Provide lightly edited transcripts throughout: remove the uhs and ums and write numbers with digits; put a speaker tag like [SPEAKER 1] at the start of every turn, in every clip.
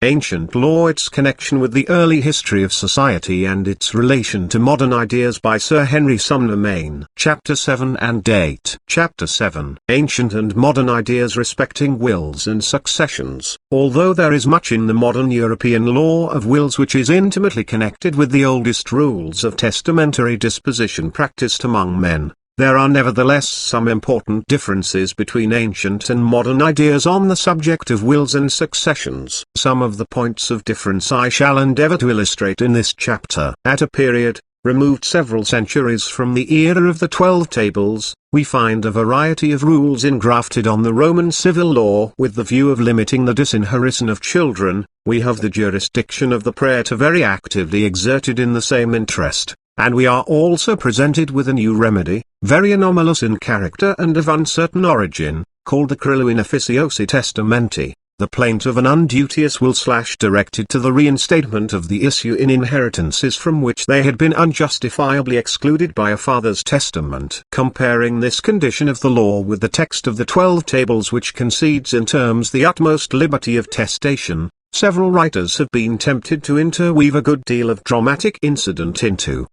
[SPEAKER 1] Ancient law, its connection with the early history of society and its relation to modern ideas, by Sir Henry Sumner Maine. Chapter 7 and 8. Chapter 7. Ancient and modern ideas respecting wills and successions. Although there is much in the modern European law of wills which is intimately connected with the oldest rules of testamentary disposition practiced among men, there are nevertheless some important differences between ancient and modern ideas on the subject of wills and successions. Some of the points of difference I shall endeavor to illustrate in this chapter. At a period, removed several centuries from the era of the 12 Tables, we find a variety of rules engrafted on the Roman civil law with the view of limiting the disinheritance of children. We have the jurisdiction of the praetor very actively exerted in the same interest. And we are also presented with a new remedy, very anomalous in character and of uncertain origin, called the crillo in officiosi testamenti, the plaint of an unduteous will / directed to the reinstatement of the issue in inheritances from which they had been unjustifiably excluded by a father's testament. Comparing this condition of the law with the text of the 12 Tables, which concedes in terms the utmost liberty of testation, several writers have been tempted to interweave a good deal of dramatic incident into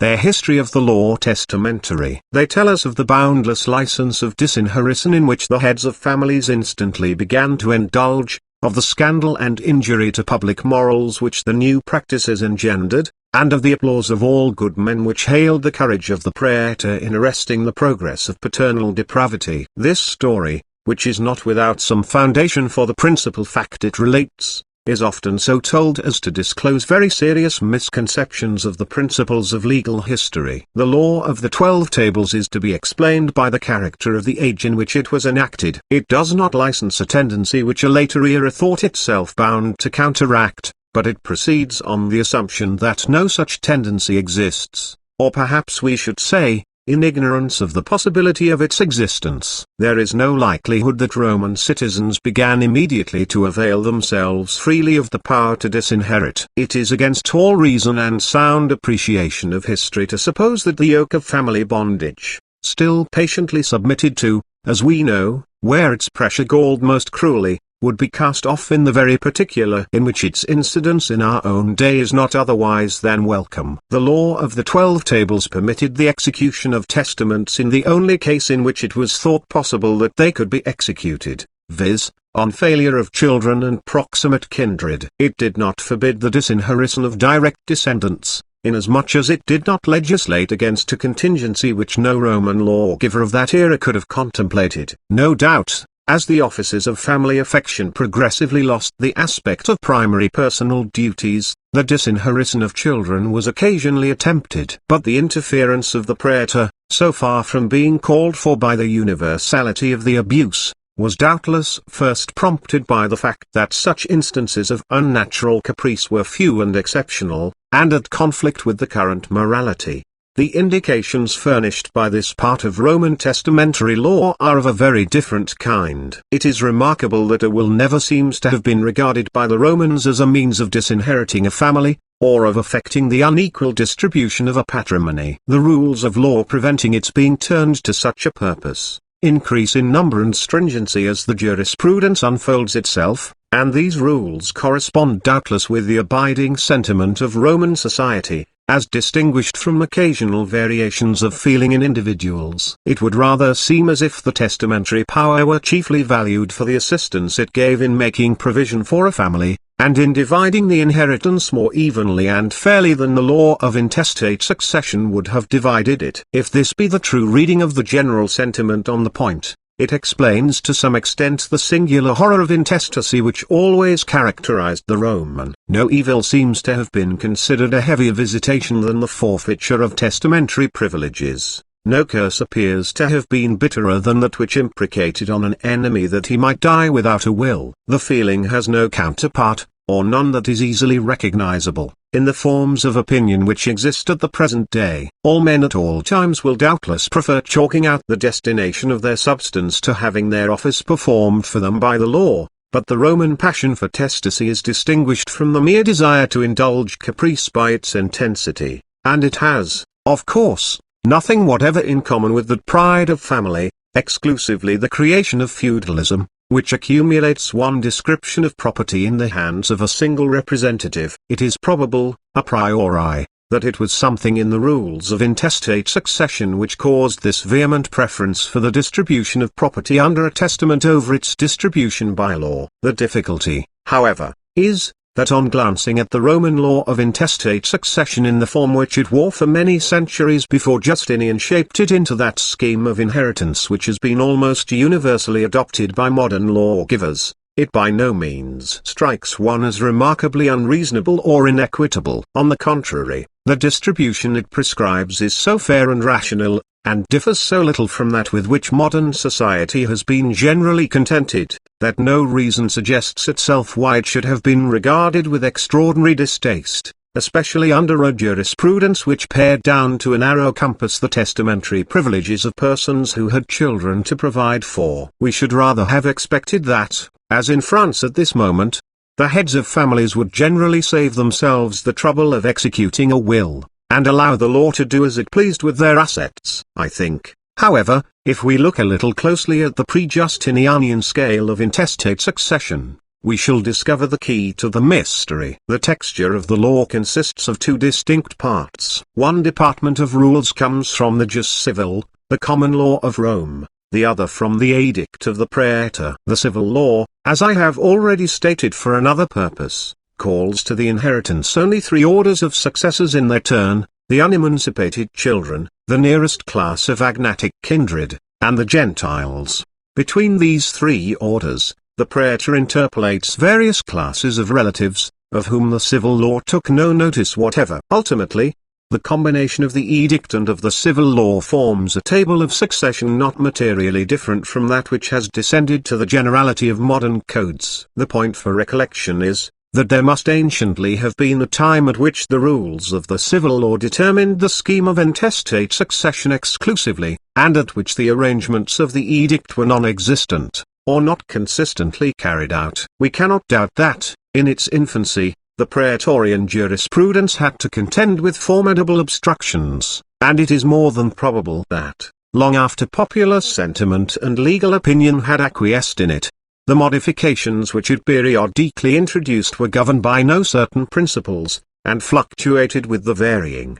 [SPEAKER 1] their history of the law testamentary. They tell us of the boundless license of disinheritance in which the heads of families instantly began to indulge, of the scandal and injury to public morals which the new practices engendered, and of the applause of all good men which hailed the courage of the praetor in arresting the progress of paternal depravity. This story, which is not without some foundation for the principal fact it relates, is often so told as to disclose very serious misconceptions of the principles of legal history. The law of the 12 Tables is to be explained by the character of the age in which it was enacted. It does not license a tendency which a later era thought itself bound to counteract, but it proceeds on the assumption that no such tendency exists, or perhaps we should say, in ignorance of the possibility of its existence. There is no likelihood that Roman citizens began immediately to avail themselves freely of the power to disinherit. It is against all reason and sound appreciation of history to suppose that the yoke of family bondage, still patiently submitted to, as we know, where its pressure galled most cruelly, would be cast off in the very particular in which its incidence in our own day is not otherwise than welcome. The law of the 12 Tables permitted the execution of testaments in the only case in which it was thought possible that they could be executed, viz., on failure of children and proximate kindred. It did not forbid the disinheritance of direct descendants, inasmuch as it did not legislate against a contingency which no Roman lawgiver of that era could have contemplated. No doubt, as the offices of family affection progressively lost the aspect of primary personal duties, the disinheritance of children was occasionally attempted. But the interference of the praetor, so far from being called for by the universality of the abuse, was doubtless first prompted by the fact that such instances of unnatural caprice were few and exceptional, and at conflict with the current morality. The indications furnished by this part of Roman testamentary law are of a very different kind. It is remarkable that a will never seems to have been regarded by the Romans as a means of disinheriting a family, or of affecting the unequal distribution of a patrimony. The rules of law preventing its being turned to such a purpose, increase in number and stringency as the jurisprudence unfolds itself, and these rules correspond doubtless with the abiding sentiment of Roman society, as distinguished from occasional variations of feeling in individuals. It would rather seem as if the testamentary power were chiefly valued for the assistance it gave in making provision for a family, and in dividing the inheritance more evenly and fairly than the law of intestate succession would have divided it. If this be the true reading of the general sentiment on the point, it explains to some extent the singular horror of intestacy which always characterized the Roman. No evil seems to have been considered a heavier visitation than the forfeiture of testamentary privileges. No curse appears to have been bitterer than that which imprecated on an enemy that he might die without a will. The feeling has no counterpart, or none that is easily recognizable, in the forms of opinion which exist at the present day. All men at all times will doubtless prefer chalking out the destination of their substance to having their office performed for them by the law, but the Roman passion for testacy is distinguished from the mere desire to indulge caprice by its intensity, and it has, of course, nothing whatever in common with that pride of family, exclusively the creation of feudalism, which accumulates one description of property in the hands of a single representative. It is probable, a priori, that it was something in the rules of intestate succession which caused this vehement preference for the distribution of property under a testament over its distribution by law. The difficulty, however, is, that on glancing at the Roman law of intestate succession in the form which it wore for many centuries before Justinian shaped it into that scheme of inheritance which has been almost universally adopted by modern lawgivers, it by no means strikes one as remarkably unreasonable or inequitable. On the contrary, the distribution it prescribes is so fair and rational, and differs so little from that with which modern society has been generally contented, that no reason suggests itself why it should have been regarded with extraordinary distaste, especially under a jurisprudence which pared down to a narrow compass the testamentary privileges of persons who had children to provide for. We should rather have expected that, as in France at this moment, the heads of families would generally save themselves the trouble of executing a will, and allow the law to do as it pleased with their assets. I think, however, if we look a little closely at the pre-Justinianian scale of intestate succession, we shall discover the key to the mystery. The texture of the law consists of two distinct parts. One department of rules comes from the jus civile, the common law of Rome, the other from the edict of the praetor. The civil law, as I have already stated for another purpose, calls to the inheritance only three orders of successors in their turn: the unemancipated children, the nearest class of agnatic kindred, and the Gentiles. Between these three orders, the praetor interpolates various classes of relatives, of whom the civil law took no notice whatever. Ultimately, the combination of the edict and of the civil law forms a table of succession not materially different from that which has descended to the generality of modern codes. The point for recollection is, that there must anciently have been a time at which the rules of the civil law determined the scheme of intestate succession exclusively, and at which the arrangements of the edict were non-existent, or not consistently carried out. We cannot doubt that, in its infancy, the praetorian jurisprudence had to contend with formidable obstructions, and it is more than probable that, long after popular sentiment and legal opinion had acquiesced in it, the modifications which it periodically introduced were governed by no certain principles, and fluctuated with the varying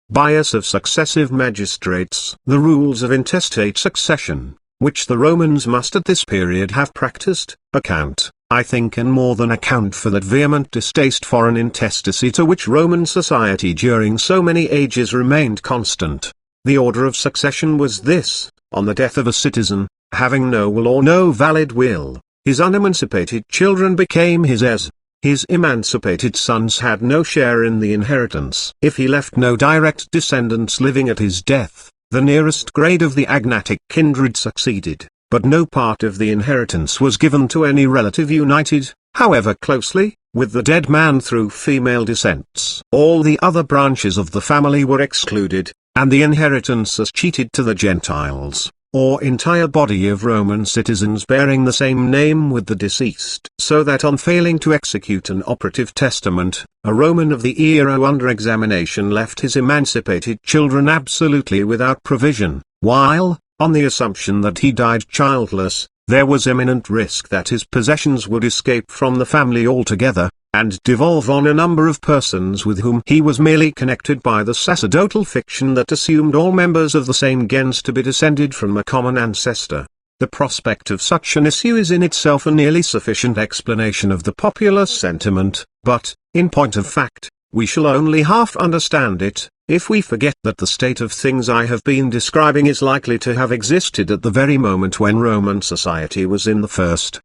[SPEAKER 1] bias of successive magistrates. The rules of intestate succession, which the Romans must at this period have practiced, account, I think, and more than account for that vehement distaste for an intestacy to which Roman society during so many ages remained constant. The order of succession was this: on the death of a citizen, having no will or no valid will, his unemancipated children became his heirs. His emancipated sons had no share in the inheritance. If he left no direct descendants living at his death, the nearest grade of the agnatic kindred succeeded, but no part of the inheritance was given to any relative united, however closely, with the dead man through female descents. All the other branches of the family were excluded, and the inheritance escheated to the Gentiles, or entire body of Roman citizens bearing the same name with the deceased. So that on failing to execute an operative testament, a Roman of the era under examination left his emancipated children absolutely without provision, while, on the assumption that he died childless, there was imminent risk that his possessions would escape from the family altogether, and devolve on a number of persons with whom he was merely connected by the sacerdotal fiction that assumed all members of the same gens to be descended from a common ancestor. The prospect of such an issue is in itself a nearly sufficient explanation of the popular sentiment, but, in point of fact, we shall only half understand it, if we forget that the state of things I have been describing is likely to have existed at the very moment when Roman society was in the first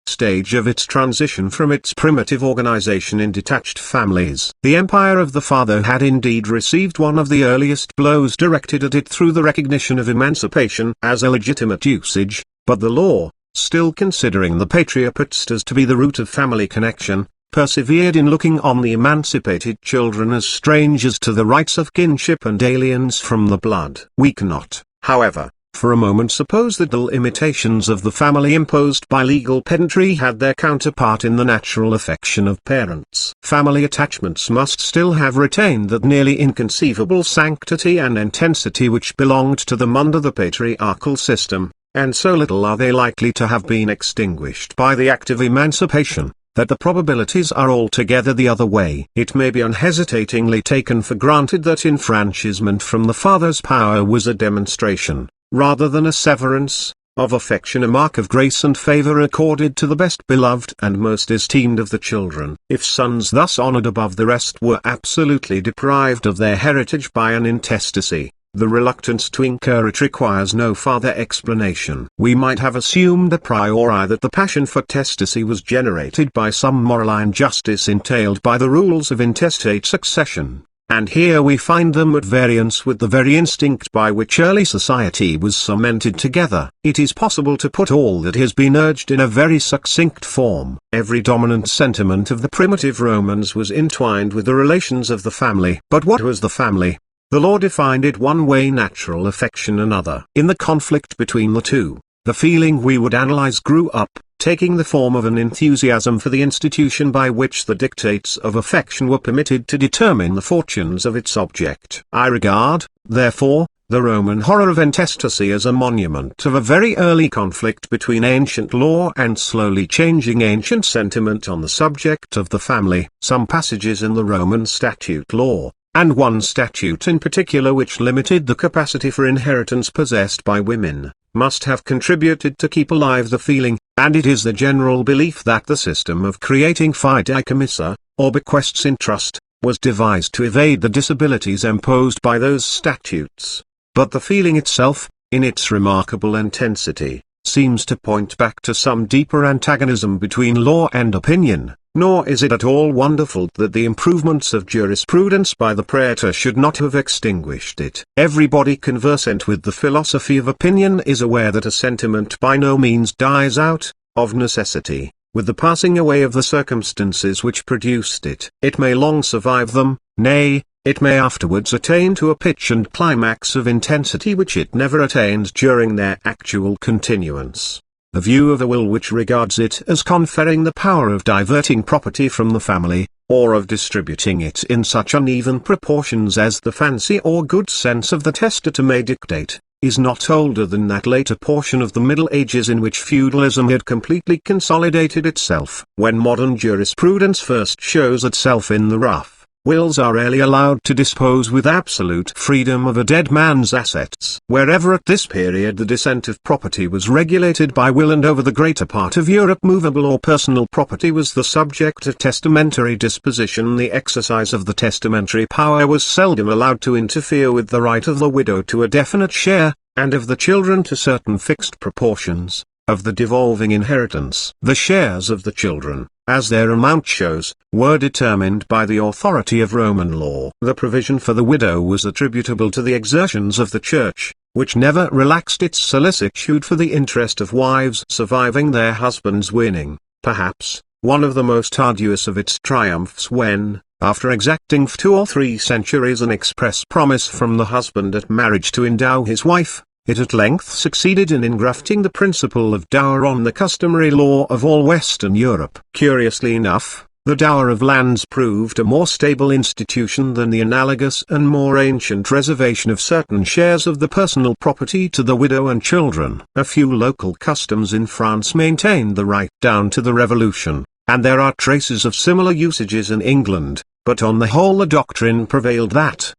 [SPEAKER 1] stage of its transition from its primitive organization in detached families. The empire of the father had indeed received one of the earliest blows directed at it through the recognition of emancipation as a legitimate usage, but the law, still considering the patriarchates as to be the root of family connection, persevered in looking on the emancipated children as strangers to the rights of kinship and aliens from the blood. We cannot, however, for a moment suppose that the limitations of the family imposed by legal pedantry had their counterpart in the natural affection of parents. Family attachments must still have retained that nearly inconceivable sanctity and intensity which belonged to them under the patriarchal system, and so little are they likely to have been extinguished by the act of emancipation, that the probabilities are altogether the other way. It may be unhesitatingly taken for granted that enfranchisement from the father's power was a demonstration, rather than a severance, of affection, a mark of grace and favor accorded to the best beloved and most esteemed of the children. If sons thus honored above the rest were absolutely deprived of their heritage by an intestacy, the reluctance to incur it requires no farther explanation. We might have assumed a priori that the passion for testacy was generated by some moral injustice entailed by the rules of intestate succession, and here we find them at variance with the very instinct by which early society was cemented together. It is possible to put all that has been urged in a very succinct form. Every dominant sentiment of the primitive Romans was entwined with the relations of the family. But what was the family? The law defined it one way, natural affection another. In the conflict between the two, the feeling we would analyze grew up, taking the form of an enthusiasm for the institution by which the dictates of affection were permitted to determine the fortunes of its object. I regard, therefore, the Roman horror of intestacy as a monument of a very early conflict between ancient law and slowly changing ancient sentiment on the subject of the family. Some passages in the Roman statute law, and one statute in particular which limited the capacity for inheritance possessed by women, must have contributed to keep alive the feeling, and it is the general belief that the system of creating fideicomissa, or bequests in trust, was devised to evade the disabilities imposed by those statutes. But the feeling itself, in its remarkable intensity, seems to point back to some deeper antagonism between law and opinion. Nor is it at all wonderful that the improvements of jurisprudence by the praetor should not have extinguished it. Everybody conversant with the philosophy of opinion is aware that a sentiment by no means dies out, of necessity, with the passing away of the circumstances which produced it. It may long survive them, nay, it may afterwards attain to a pitch and climax of intensity which it never attained during their actual continuance. The view of a will which regards it as conferring the power of diverting property from the family, or of distributing it in such uneven proportions as the fancy or good sense of the testator may dictate, is not older than that later portion of the Middle Ages in which feudalism had completely consolidated itself. When modern jurisprudence first shows itself in the rough, wills are rarely allowed to dispose with absolute freedom of a dead man's assets. Wherever at this period the descent of property was regulated by will, and over the greater part of Europe movable or personal property was the subject of testamentary disposition, the exercise of the testamentary power was seldom allowed to interfere with the right of the widow to a definite share, and of the children to certain fixed proportions, of the devolving inheritance. The shares of the children, as their amount shows, were determined by the authority of Roman law. The provision for the widow was attributable to the exertions of the Church, which never relaxed its solicitude for the interest of wives surviving their husbands' winning. Perhaps, one of the most arduous of its triumphs when, after exacting for 2 or 3 centuries an express promise from the husband at marriage to endow his wife, it at length succeeded in engrafting the principle of dower on the customary law of all Western Europe. Curiously enough, the dower of lands proved a more stable institution than the analogous and more ancient reservation of certain shares of the personal property to the widow and children. A few local customs in France maintained the right down to the Revolution, and there are traces of similar usages in England, but on the whole the doctrine prevailed that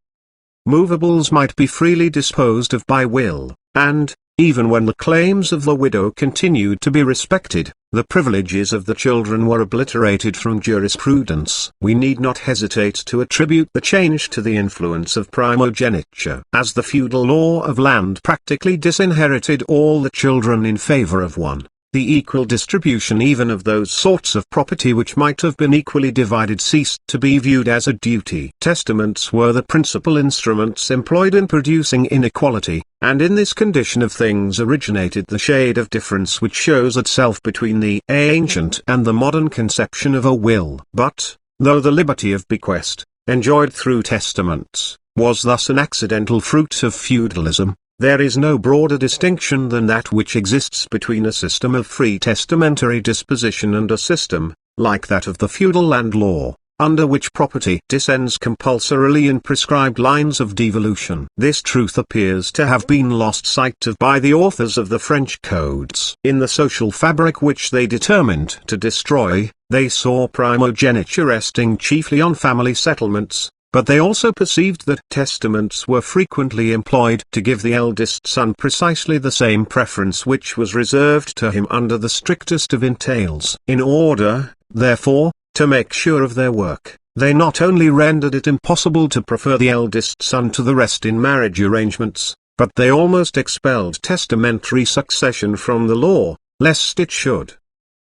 [SPEAKER 1] movables might be freely disposed of by will, and, even when the claims of the widow continued to be respected, the privileges of the children were obliterated from jurisprudence. We need not hesitate to attribute the change to the influence of primogeniture. As the feudal law of land practically disinherited all the children in favor of one, the equal distribution even of those sorts of property which might have been equally divided ceased to be viewed as a duty. Testaments were the principal instruments employed in producing inequality, and in this condition of things originated the shade of difference which shows itself between the ancient and the modern conception of a will. But, though the liberty of bequest, enjoyed through testaments, was thus an accidental fruit of feudalism, there is no broader distinction than that which exists between a system of free testamentary disposition and a system, like that of the feudal land law, under which property descends compulsorily in prescribed lines of devolution. This truth appears to have been lost sight of by the authors of the French codes. In the social fabric which they determined to destroy, they saw primogeniture resting chiefly on family settlements, but they also perceived that testaments were frequently employed to give the eldest son precisely the same preference which was reserved to him under the strictest of entails. In order, therefore, to make sure of their work, they not only rendered it impossible to prefer the eldest son to the rest in marriage arrangements, but they almost expelled testamentary succession from the law, lest it should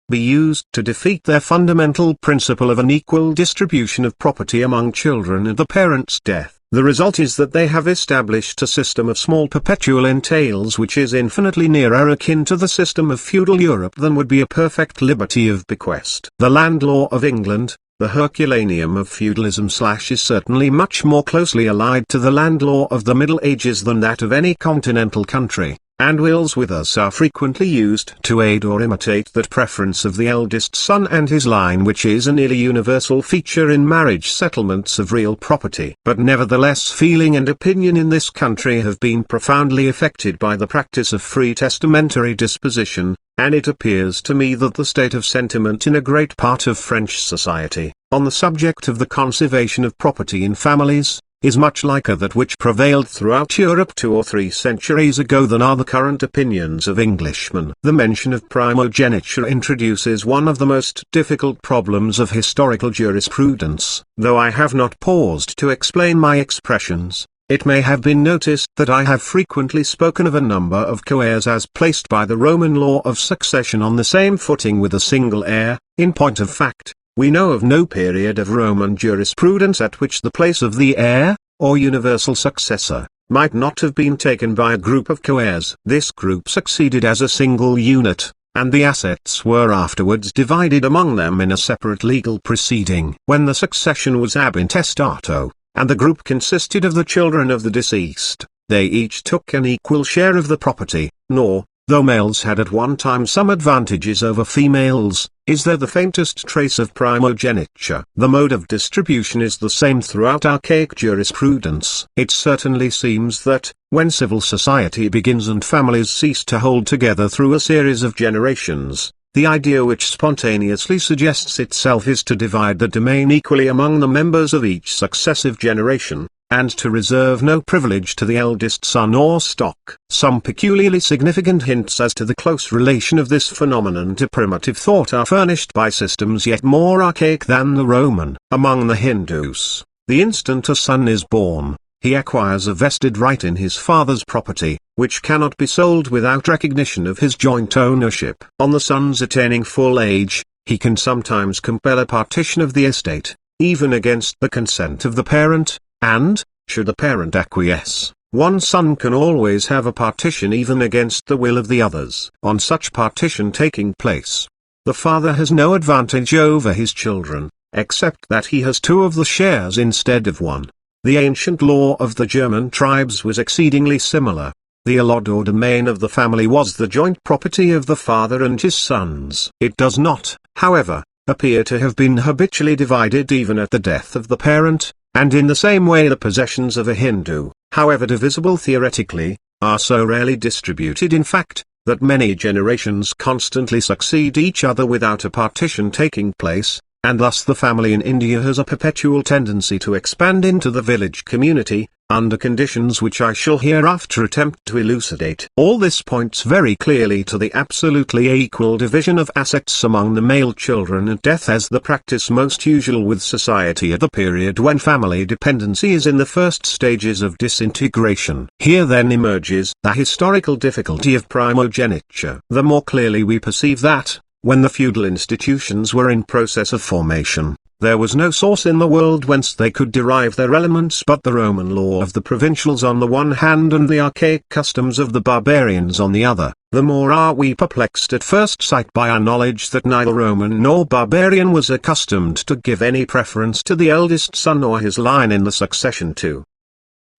[SPEAKER 1] be used to defeat their fundamental principle of an equal distribution of property among children at the parent's death. The result is that they have established a system of small perpetual entails which is infinitely nearer akin to the system of feudal Europe than would be a perfect liberty of bequest. The land law of England, the Herculaneum of feudalism is certainly much more closely allied to the land law of the Middle Ages than that of any continental country, and wills with us are frequently used to aid or imitate that preference of the eldest son and his line which is a nearly universal feature in marriage settlements of real property. But nevertheless feeling and opinion in this country have been profoundly affected by the practice of free testamentary disposition, and it appears to me that the state of sentiment in a great part of French society, on the subject of the conservation of property in families, is much liker that which prevailed throughout Europe 2 or 3 centuries ago than are the current opinions of Englishmen. The mention of primogeniture introduces one of the most difficult problems of historical jurisprudence. Though I have not paused to explain my expressions, it may have been noticed that I have frequently spoken of a number of co-heirs as placed by the Roman law of succession on the same footing with a single heir. In point of fact, we know of no period of Roman jurisprudence at which the place of the heir, or universal successor, might not have been taken by a group of co-heirs. This group succeeded as a single unit, and the assets were afterwards divided among them in a separate legal proceeding. When the succession was ab intestato, and the group consisted of the children of the deceased, they each took an equal share of the property, nor, though males had at one time some advantages over females, is there the faintest trace of primogeniture. The mode of distribution is the same throughout archaic jurisprudence. It certainly seems that, when civil society begins and families cease to hold together through a series of generations, the idea which spontaneously suggests itself is to divide the domain equally among the members of each successive generation, and to reserve no privilege to the eldest son or stock. Some peculiarly significant hints as to the close relation of this phenomenon to primitive thought are furnished by systems yet more archaic than the Roman. Among the Hindus, the instant a son is born, he acquires a vested right in his father's property, which cannot be sold without recognition of his joint ownership. On the son's attaining full age, he can sometimes compel a partition of the estate, even against the consent of the parent, and, should the parent acquiesce, one son can always have a partition even against the will of the others. On such partition taking place, the father has no advantage over his children, except that he has 2 of the shares instead of 1. The ancient law of the German tribes was exceedingly similar. The allot or domain of the family was the joint property of the father and his sons. It does not, however, appear to have been habitually divided even at the death of the parent, and in the same way the possessions of a Hindu, however divisible theoretically, are so rarely distributed in fact, that many generations constantly succeed each other without a partition taking place, and thus the family in India has a perpetual tendency to expand into the village community, under conditions which I shall hereafter attempt to elucidate. All this points very clearly to the absolutely equal division of assets among the male children at death as the practice most usual with society at the period when family dependency is in the first stages of disintegration. Here then emerges the historical difficulty of primogeniture. The more clearly we perceive that, when the feudal institutions were in process of formation, there was no source in the world whence they could derive their elements but the Roman law of the provincials on the one hand and the archaic customs of the barbarians on the other. The more are we perplexed at first sight by our knowledge that neither Roman nor barbarian was accustomed to give any preference to the eldest son or his line in the succession to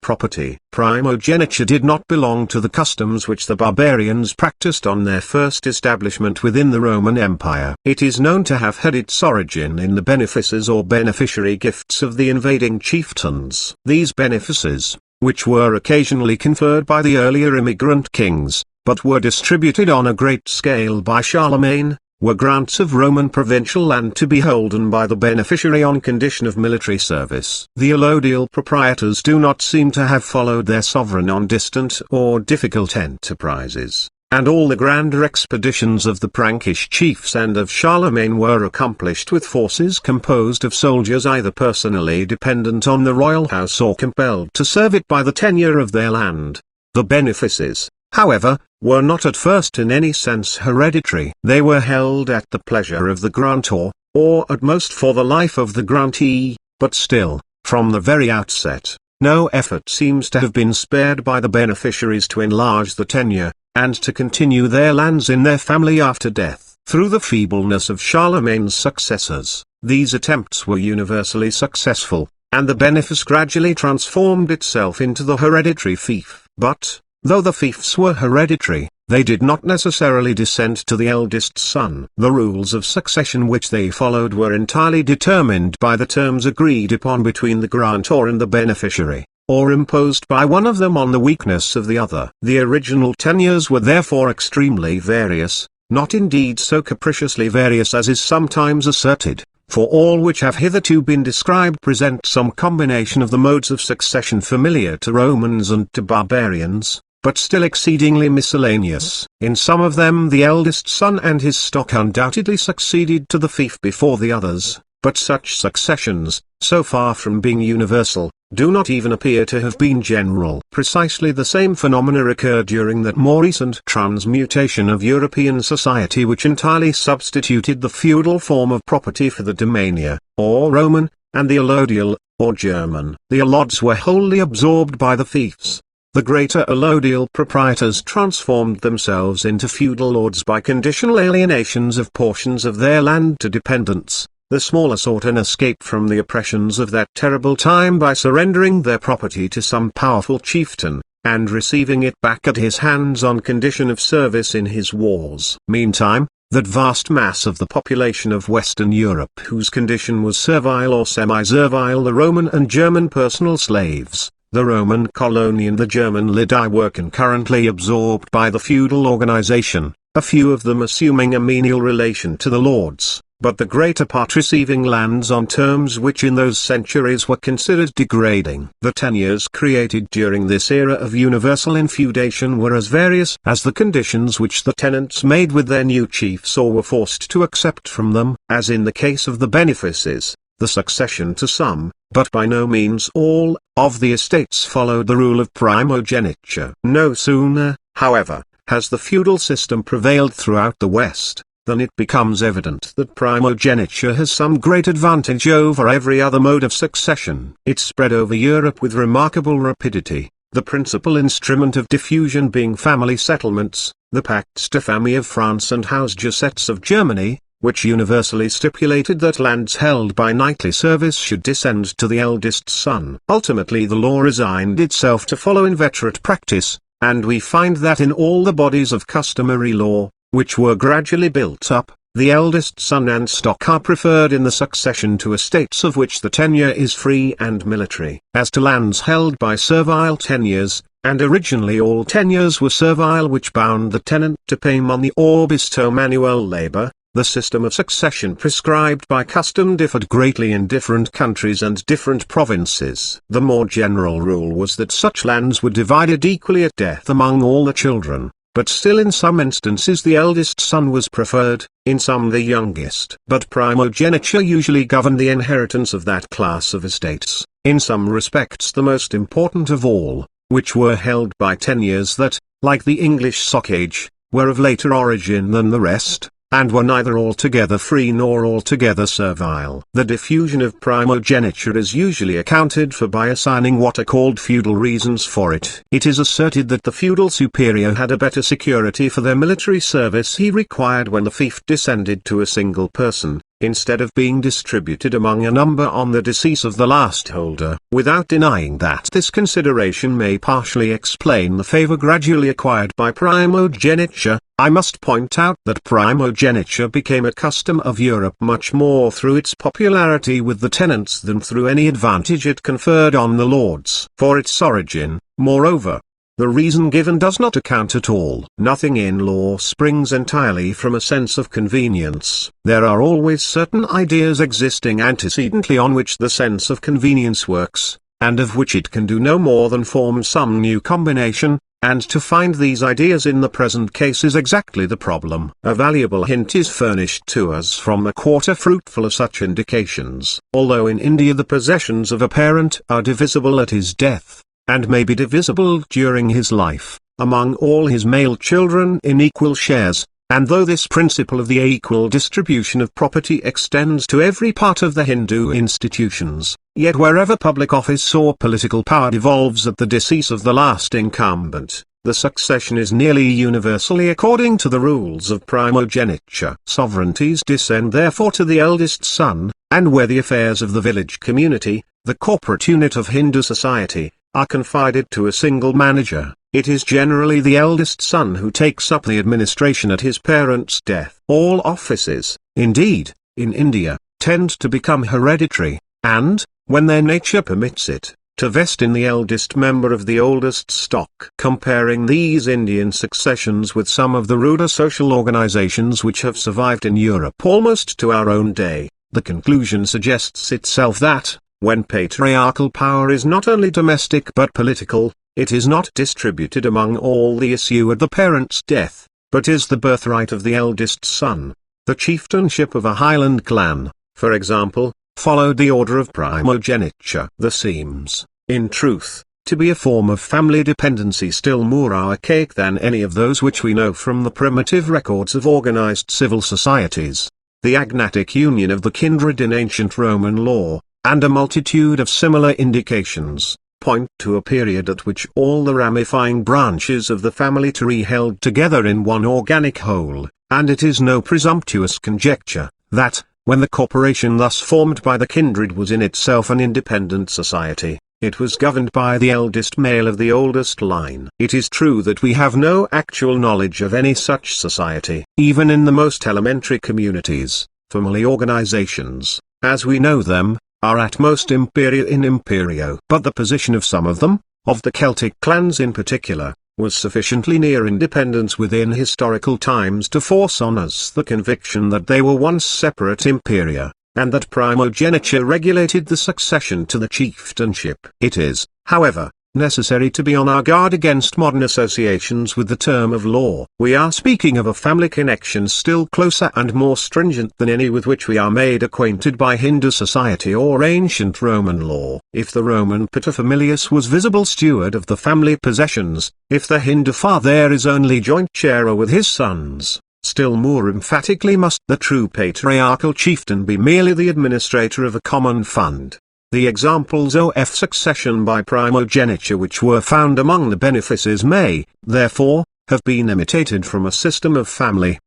[SPEAKER 1] property. Primogeniture did not belong to the customs which the barbarians practiced on their first establishment within the Roman Empire. It is known to have had its origin in the benefices or beneficiary gifts of the invading chieftains. These benefices, which were occasionally conferred by the earlier immigrant kings, but were distributed on a great scale by Charlemagne, were grants of Roman provincial land to be holden by the beneficiary on condition of military service. The allodial proprietors do not seem to have followed their sovereign on distant or difficult enterprises, and all the grander expeditions of the Frankish chiefs and of Charlemagne were accomplished with forces composed of soldiers either personally dependent on the royal house or compelled to serve it by the tenure of their land. The benefices, however, were not at first in any sense hereditary. They were held at the pleasure of the grantor, or at most for the life of the grantee, but still, from the very outset, no effort seems to have been spared by the beneficiaries to enlarge the tenure, and to continue their lands in their family after death. Through the feebleness of Charlemagne's successors, these attempts were universally successful, and the benefice gradually transformed itself into the hereditary fief. But, though the fiefs were hereditary, they did not necessarily descend to the eldest son. The rules of succession which they followed were entirely determined by the terms agreed upon between the grantor and the beneficiary, or imposed by one of them on the weakness of the other. The original tenures were therefore extremely various, not indeed so capriciously various as is sometimes asserted, for all which have hitherto been described present some combination of the modes of succession familiar to Romans and to barbarians, but still exceedingly miscellaneous. In some of them the eldest son and his stock undoubtedly succeeded to the fief before the others, but such successions, so far from being universal, do not even appear to have been general. Precisely the same phenomena occurred during that more recent transmutation of European society which entirely substituted the feudal form of property for the domania, or Roman, and the allodial, or German. The allods were wholly absorbed by the fiefs. The greater allodial proprietors transformed themselves into feudal lords by conditional alienations of portions of their land to dependents. The smaller sought an escape from the oppressions of that terrible time by surrendering their property to some powerful chieftain, and receiving it back at his hands on condition of service in his wars. Meantime, that vast mass of the population of Western Europe whose condition was servile or semi-servile, the Roman and German personal slaves, the Roman colony and the German lidi, were concurrently absorbed by the feudal organization, a few of them assuming a menial relation to the lords, but the greater part receiving lands on terms which in those centuries were considered degrading. The tenures created during this era of universal infeudation were as various as the conditions which the tenants made with their new chiefs or were forced to accept from them. As in the case of the benefices, the succession to some, but by no means all, of the estates followed the rule of primogeniture. No sooner, however, has the feudal system prevailed throughout the West, than it becomes evident that primogeniture has some great advantage over every other mode of succession. It spread over Europe with remarkable rapidity, the principal instrument of diffusion being family settlements, the Pactes de Famille of France and Hausgesetz of Germany, which universally stipulated that lands held by knightly service should descend to the eldest son. Ultimately the law resigned itself to follow inveterate practice, and we find that in all the bodies of customary law, which were gradually built up, the eldest son and stock are preferred in the succession to estates of which the tenure is free and military. As to lands held by servile tenures, and originally all tenures were servile which bound the tenant to pay money or bestow manual labor, the system of succession prescribed by custom differed greatly in different countries and different provinces. The more general rule was that such lands were divided equally at death among all the children, but still in some instances the eldest son was preferred, in some the youngest. But primogeniture usually governed the inheritance of that class of estates, in some respects the most important of all, which were held by tenures that, like the English socage, were of later origin than the rest, and were neither altogether free nor altogether servile. The diffusion of primogeniture is usually accounted for by assigning what are called feudal reasons for it. It is asserted that the feudal superior had a better security for their military service he required when the fief descended to a single person, instead of being distributed among a number on the decease of the last holder. Without denying that this consideration may partially explain the favor gradually acquired by primogeniture, I must point out that primogeniture became a custom of Europe much more through its popularity with the tenants than through any advantage it conferred on the lords. For its origin, moreover, the reason given does not account at all. Nothing in law springs entirely from a sense of convenience. There are always certain ideas existing antecedently on which the sense of convenience works, and of which it can do no more than form some new combination, and to find these ideas in the present case is exactly the problem. A valuable hint is furnished to us from a quarter fruitful of such indications. Although in India the possessions of a parent are divisible at his death, and may be divisible during his life, among all his male children in equal shares, and though this principle of the equal distribution of property extends to every part of the Hindu institutions, yet wherever public office or political power devolves at the decease of the last incumbent, the succession is nearly universally according to the rules of primogeniture. Sovereignties descend therefore to the eldest son, and where the affairs of the village community, the corporate unit of Hindu society, are confided to a single manager, it is generally the eldest son who takes up the administration at his parent's death. All offices, indeed, in India, tend to become hereditary, and, when their nature permits it, to vest in the eldest member of the oldest stock. Comparing these Indian successions with some of the ruder social organizations which have survived in Europe almost to our own day, the conclusion suggests itself that, when patriarchal power is not only domestic but political, it is not distributed among all the issue at the parent's death, but is the birthright of the eldest son. The chieftainship of a Highland clan, for example, followed the order of primogeniture. There seems, in truth, to be a form of family dependency still more archaic than any of those which we know from the primitive records of organized civil societies. The agnatic union of the kindred in ancient Roman law, and a multitude of similar indications, point to a period at which all the ramifying branches of the family tree held together in one organic whole, and it is no presumptuous conjecture, that, when the corporation thus formed by the kindred was in itself an independent society, it was governed by the eldest male of the oldest line. It is true that we have no actual knowledge of any such society. Even in the most elementary communities, family organizations, as we know them, are at most imperio in imperio. But the position of some of them, of the Celtic clans in particular, was sufficiently near independence within historical times to force on us the conviction that they were once separate imperia, and that primogeniture regulated the succession to the chieftainship. It is, however, necessary to be on our guard against modern associations with the term of law. We are speaking of a family connection still closer and more stringent than any with which we are made acquainted by Hindu society or ancient Roman law. If the Roman paterfamilias was visible steward of the family possessions, if the Hindu father is only joint sharer with his sons, still more emphatically must the true patriarchal chieftain be merely the administrator of a common fund. The examples of succession by primogeniture which were found among the benefices may, therefore, have been imitated from a system of family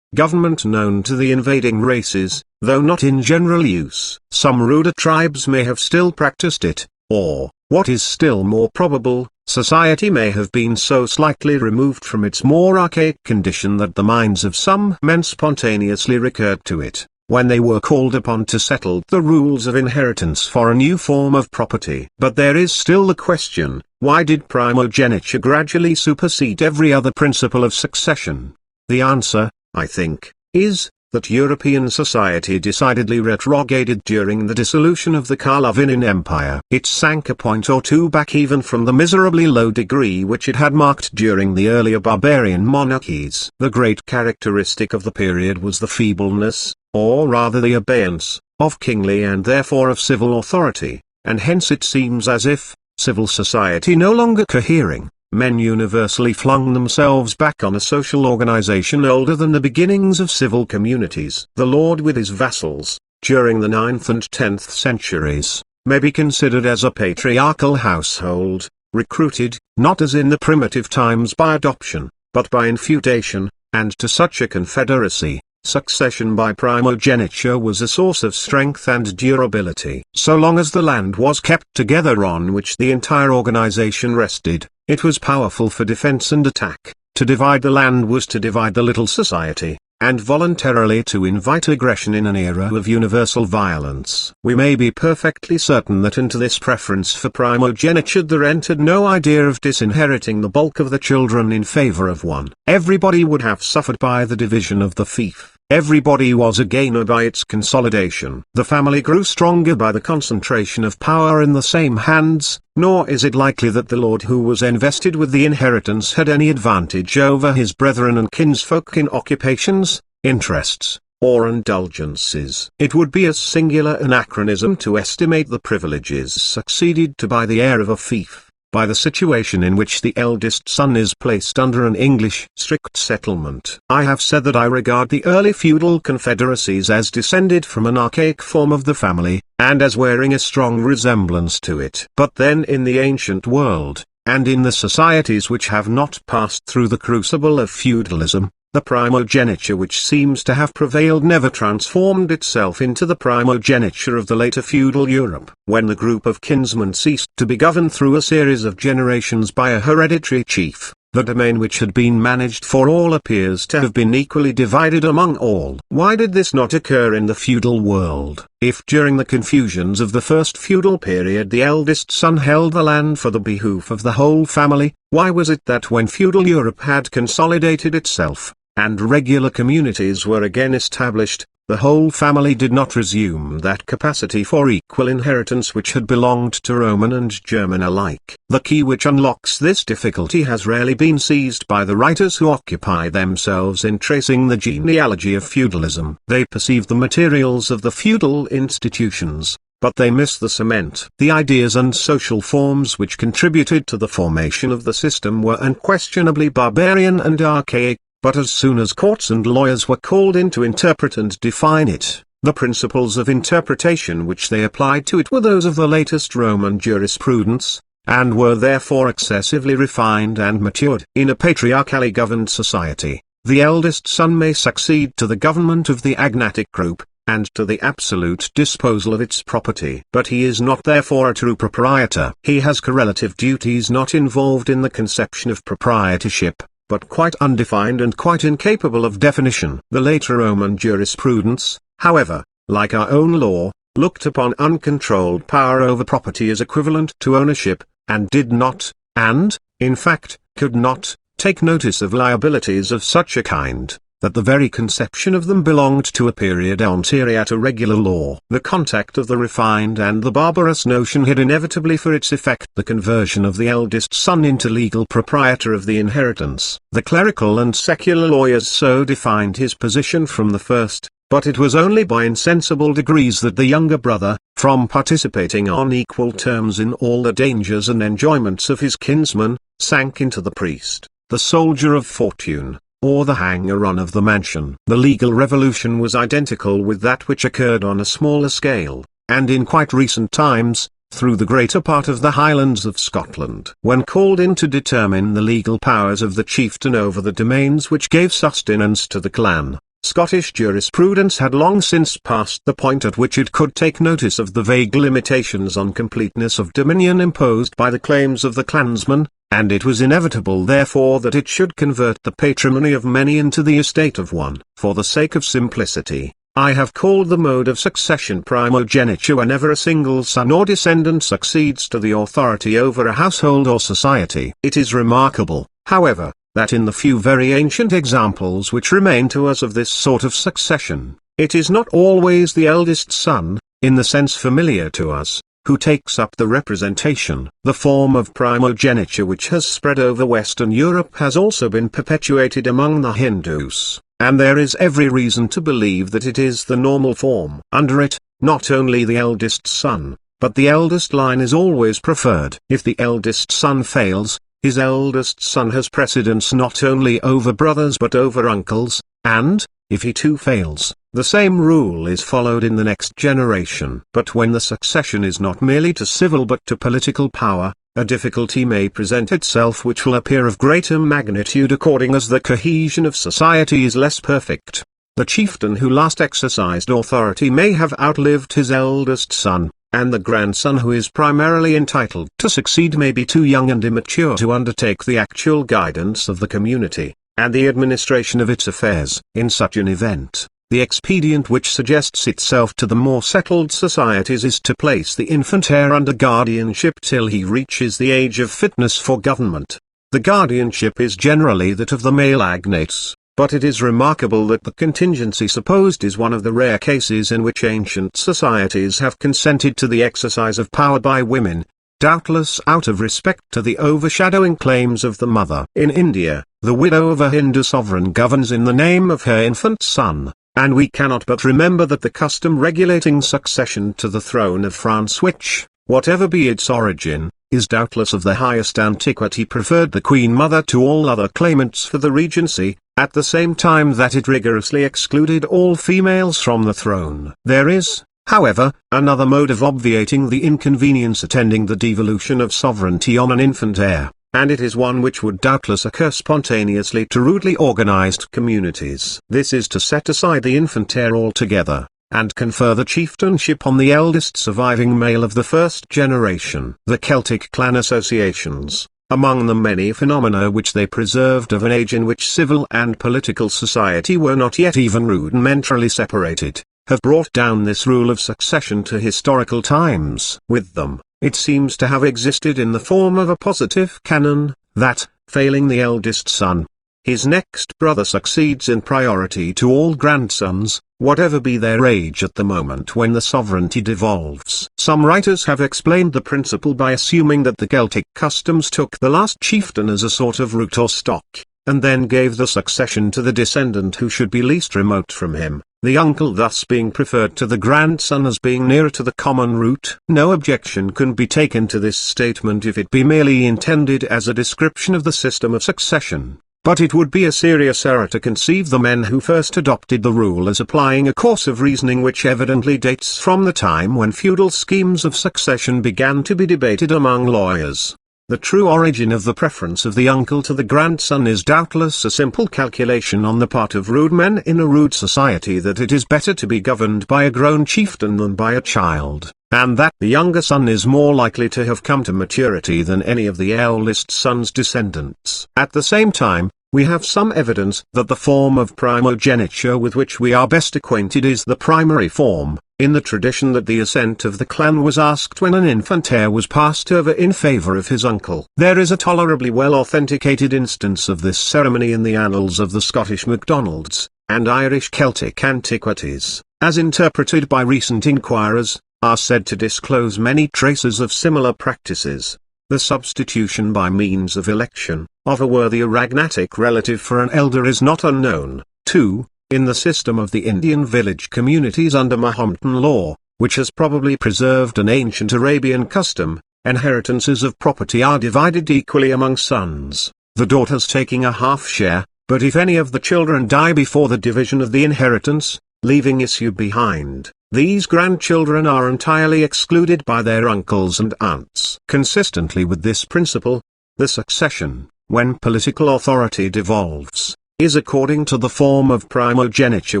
[SPEAKER 1] government known to the invading races, though not in general use. Some ruder tribes may have still practiced it, or, what is still more probable, society may have been so slightly removed from its more archaic condition that the minds of some men spontaneously recurred to it, when they were called upon to settle the rules of inheritance for a new form of property. But there is still the question, why did primogeniture gradually supersede every other principle of succession? The answer, I think, is, that European society decidedly retrograded during the dissolution of the Carlovingian Empire. It sank a point or two back even from the miserably low degree which it had marked during the earlier barbarian monarchies. The great characteristic of the period was the feebleness, or rather the abeyance, of kingly and therefore of civil authority, and hence it seems as if, civil society no longer cohering, men universally flung themselves back on a social organization older than the beginnings of civil communities. The lord with his vassals, during the 9th and 10th centuries, may be considered as a patriarchal household, recruited, not as in the primitive times by adoption, but by infeudation, and to such a confederacy, Succession by primogeniture was a source of strength and durability. So long as the land was kept together on which the entire organization rested, it was powerful for defense and attack. To divide the land was to divide the little society, and voluntarily to invite aggression in an era of universal violence. We may be perfectly certain that into this preference for primogeniture there entered no idea of disinheriting the bulk of the children in favor of one. Everybody would have suffered by the division of the fief. Everybody was a gainer by its consolidation. The family grew stronger by the concentration of power in the same hands, nor is it likely that the lord who was invested with the inheritance had any advantage over his brethren and kinsfolk in occupations, interests, or indulgences. It would be a singular anachronism to estimate the privileges succeeded to by the heir of a fief, by the situation in which the eldest son is placed under an English strict settlement. I have said that I regard the early feudal confederacies as descended from an archaic form of the family, and as wearing a strong resemblance to it. But then in the ancient world, and in the societies which have not passed through the crucible of feudalism, the primogeniture which seems to have prevailed never transformed itself into the primogeniture of the later feudal Europe. When the group of kinsmen ceased to be governed through a series of generations by a hereditary chief, the domain which had been managed for all appears to have been equally divided among all. Why did this not occur in the feudal world? If during the confusions of the first feudal period the eldest son held the land for the behoof of the whole family, why was it that when feudal Europe had consolidated itself, and regular communities were again established, the whole family did not resume that capacity for equal inheritance which had belonged to Roman and German alike? The key which unlocks this difficulty has rarely been seized by the writers who occupy themselves in tracing the genealogy of feudalism. They perceive the materials of the feudal institutions, but they miss the cement. The ideas and social forms which contributed to the formation of the system were unquestionably barbarian and archaic. But as soon as courts and lawyers were called in to interpret and define it, the principles of interpretation which they applied to it were those of the latest Roman jurisprudence, and were therefore excessively refined and matured. In a patriarchally governed society, the eldest son may succeed to the government of the agnatic group, and to the absolute disposal of its property. But he is not therefore a true proprietor. He has correlative duties not involved in the conception of proprietorship, but quite undefined and quite incapable of definition. The later Roman jurisprudence, however, like our own law, looked upon uncontrolled power over property as equivalent to ownership, and did not, and, in fact, could not, take notice of liabilities of such a kind, that the very conception of them belonged to a period anterior to regular law. The contact of the refined and the barbarous notion had inevitably for its effect the conversion of the eldest son into legal proprietor of the inheritance. The clerical and secular lawyers so defined his position from the first, but it was only by insensible degrees that the younger brother, from participating on equal terms in all the dangers and enjoyments of his kinsman, sank into the priest, the soldier of fortune, or the hanger-on of the mansion. The legal revolution was identical with that which occurred on a smaller scale, and in quite recent times, through the greater part of the Highlands of Scotland. When called in to determine the legal powers of the chieftain over the domains which gave sustenance to the clan, Scottish jurisprudence had long since passed the point at which it could take notice of the vague limitations on completeness of dominion imposed by the claims of the clansman, and it was inevitable therefore that it should convert the patrimony of many into the estate of one. For the sake of simplicity, I have called the mode of succession primogeniture whenever a single son or descendant succeeds to the authority over a household or society. It is remarkable, however, that in the few very ancient examples which remain to us of this sort of succession, it is not always the eldest son, in the sense familiar to us, who takes up the representation. The form of primogeniture which has spread over Western Europe has also been perpetuated among the Hindus, and there is every reason to believe that it is the normal form. Under it, not only the eldest son, but the eldest line is always preferred. If the eldest son fails, his eldest son has precedence not only over brothers but over uncles, and, if he too fails, the same rule is followed in the next generation. But when the succession is not merely to civil but to political power, a difficulty may present itself which will appear of greater magnitude according as the cohesion of society is less perfect. The chieftain who last exercised authority may have outlived his eldest son, and the grandson who is primarily entitled to succeed may be too young and immature to undertake the actual guidance of the community, and the administration of its affairs. In such an event, the expedient which suggests itself to the more settled societies is to place the infant heir under guardianship till he reaches the age of fitness for government. The guardianship is generally that of the male agnates, but it is remarkable that the contingency supposed is one of the rare cases in which ancient societies have consented to the exercise of power by women, doubtless out of respect to the overshadowing claims of the mother. In India, the widow of a Hindu sovereign governs in the name of her infant son, and we cannot but remember that the custom regulating succession to the throne of France which, whatever be its origin, is doubtless of the highest antiquity, preferred the Queen Mother to all other claimants for the regency, at the same time that it rigorously excluded all females from the throne. There is, however, another mode of obviating the inconvenience attending the devolution of sovereignty on an infant heir, and it is one which would doubtless occur spontaneously to rudely organized communities. This is to set aside the infant heir altogether, and confer the chieftainship on the eldest surviving male of the first generation. The Celtic clan associations, among the many phenomena which they preserved of an age in which civil and political society were not yet even rudimentarily separated, have brought down this rule of succession to historical times. With them, it seems to have existed in the form of a positive canon, that, failing the eldest son, his next brother succeeds in priority to all grandsons, whatever be their age at the moment when the sovereignty devolves. Some writers have explained the principle by assuming that the Celtic customs took the last chieftain as a sort of root or stock, and then gave the succession to the descendant who should be least remote from him, the uncle thus being preferred to the grandson as being nearer to the common root. No objection can be taken to this statement if it be merely intended as a description of the system of succession. But it would be a serious error to conceive the men who first adopted the rule as applying a course of reasoning which evidently dates from the time when feudal schemes of succession began to be debated among lawyers. The true origin of the preference of the uncle to the grandson is doubtless a simple calculation on the part of rude men in a rude society that it is better to be governed by a grown chieftain than by a child, and that the younger son is more likely to have come to maturity than any of the eldest son's descendants. At the same time, we have some evidence that the form of primogeniture with which we are best acquainted is the primary form, in the tradition that the assent of the clan was asked when an infant heir was passed over in favor of his uncle. There is a tolerably well authenticated instance of this ceremony in the annals of the Scottish MacDonalds, and Irish Celtic antiquities, as interpreted by recent inquirers, are said to disclose many traces of similar practices. The substitution by means of election, of a worthy aragnatic relative for an elder is not unknown, too, in the system of the Indian village communities under Mahometan law, which has probably preserved an ancient Arabian custom. Inheritances of property are divided equally among sons, the daughters taking a half share, but if any of the children die before the division of the inheritance, leaving issue behind, these grandchildren are entirely excluded by their uncles and aunts. Consistently with this principle, the succession, when political authority devolves, is according to the form of primogeniture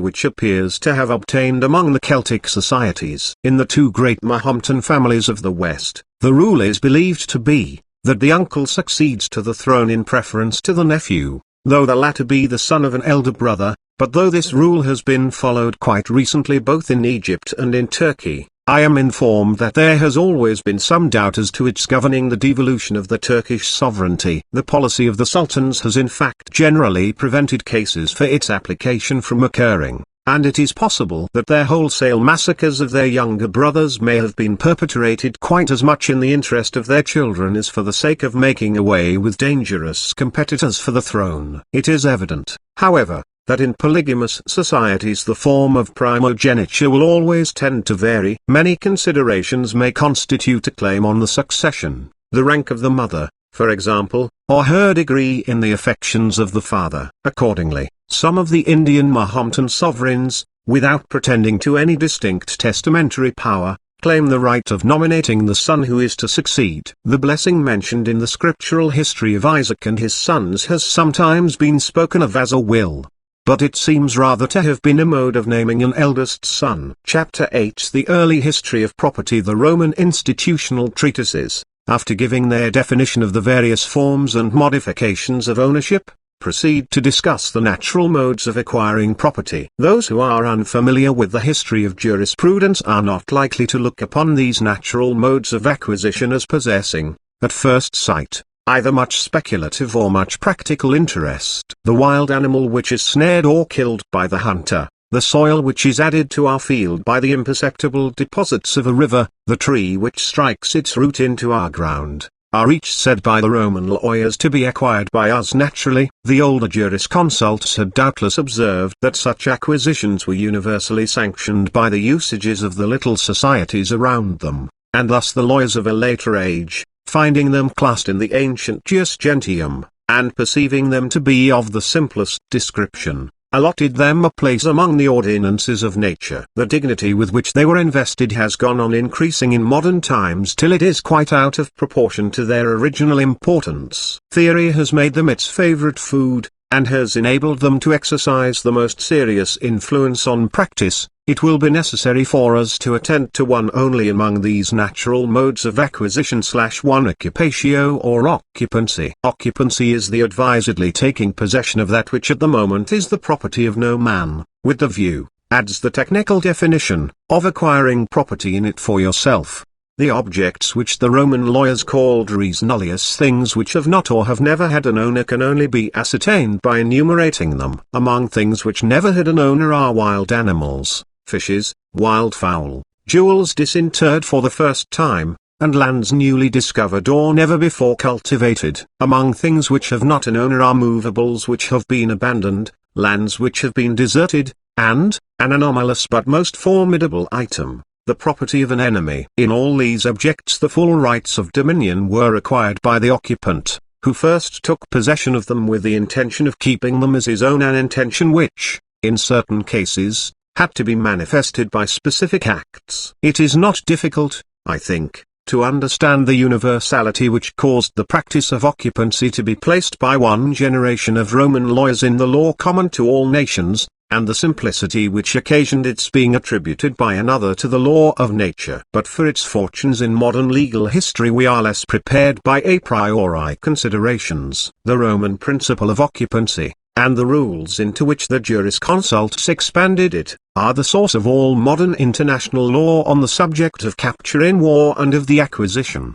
[SPEAKER 1] which appears to have obtained among the Celtic societies. In the two great Mahometan families of the West, the rule is believed to be, that the uncle succeeds to the throne in preference to the nephew, though the latter be the son of an elder brother. But though this rule has been followed quite recently both in Egypt and in Turkey, I am informed that there has always been some doubt as to its governing the devolution of the Turkish sovereignty. The policy of the sultans has in fact generally prevented cases for its application from occurring, and it is possible that their wholesale massacres of their younger brothers may have been perpetrated quite as much in the interest of their children as for the sake of making away with dangerous competitors for the throne. It is evident, however, that in polygamous societies the form of primogeniture will always tend to vary. Many considerations may constitute a claim on the succession: the rank of the mother, for example, or her degree in the affections of the father. Accordingly, some of the Indian Mahometan sovereigns, without pretending to any distinct testamentary power, claim the right of nominating the son who is to succeed. The blessing mentioned in the scriptural history of Isaac and his sons has sometimes been spoken of as a will. but it seems rather to have been a mode of naming an eldest son. Chapter 8 The Early History of Property. The Roman institutional treatises, after giving their definition of the various forms and modifications of ownership, proceed to discuss the natural modes of acquiring property. Those who are unfamiliar with the history of jurisprudence are not likely to look upon these natural modes of acquisition as possessing, at first sight, either much speculative or much practical interest. The wild animal which is snared or killed by the hunter, the soil which is added to our field by the imperceptible deposits of a river, the tree which strikes its root into our ground, are each said by the Roman lawyers to be acquired by us naturally. The older jurisconsults had doubtless observed that such acquisitions were universally sanctioned by the usages of the little societies around them, and thus the lawyers of a later age, finding them classed in the ancient jus gentium, and perceiving them to be of the simplest description, allotted them a place among the ordinances of nature. The dignity with which they were invested has gone on increasing in modern times till it is quite out of proportion to their original importance. Theory has made them its favorite food, and has enabled them to exercise the most serious influence on practice. It will be necessary for us to attend to one only among these natural modes of acquisition / one occupatio or occupancy. Occupancy is the advisedly taking possession of that which at the moment is the property of no man, with the view, adds the technical definition, of acquiring property in it for yourself. The objects which the Roman lawyers called res nullius, things which have not or have never had an owner, can only be ascertained by enumerating them. Among things which never had an owner are wild animals, fishes, wild fowl, jewels disinterred for the first time, and lands newly discovered or never before cultivated. Among things which have not an owner are movables which have been abandoned, lands which have been deserted, and, an anomalous but most formidable item, the property of an enemy. In all these objects the full rights of dominion were acquired by the occupant, who first took possession of them with the intention of keeping them as his own, an intention which, in certain cases, had to be manifested by specific acts. It is not difficult, I think, to understand the universality which caused the practice of occupancy to be placed by one generation of Roman lawyers in the law common to all nations, and the simplicity which occasioned its being attributed by another to the law of nature. But for its fortunes in modern legal history we are less prepared by a priori considerations. The Roman principle of occupancy, and the rules into which the jurisconsults expanded it, are the source of all modern international law on the subject of capture in war and of the acquisition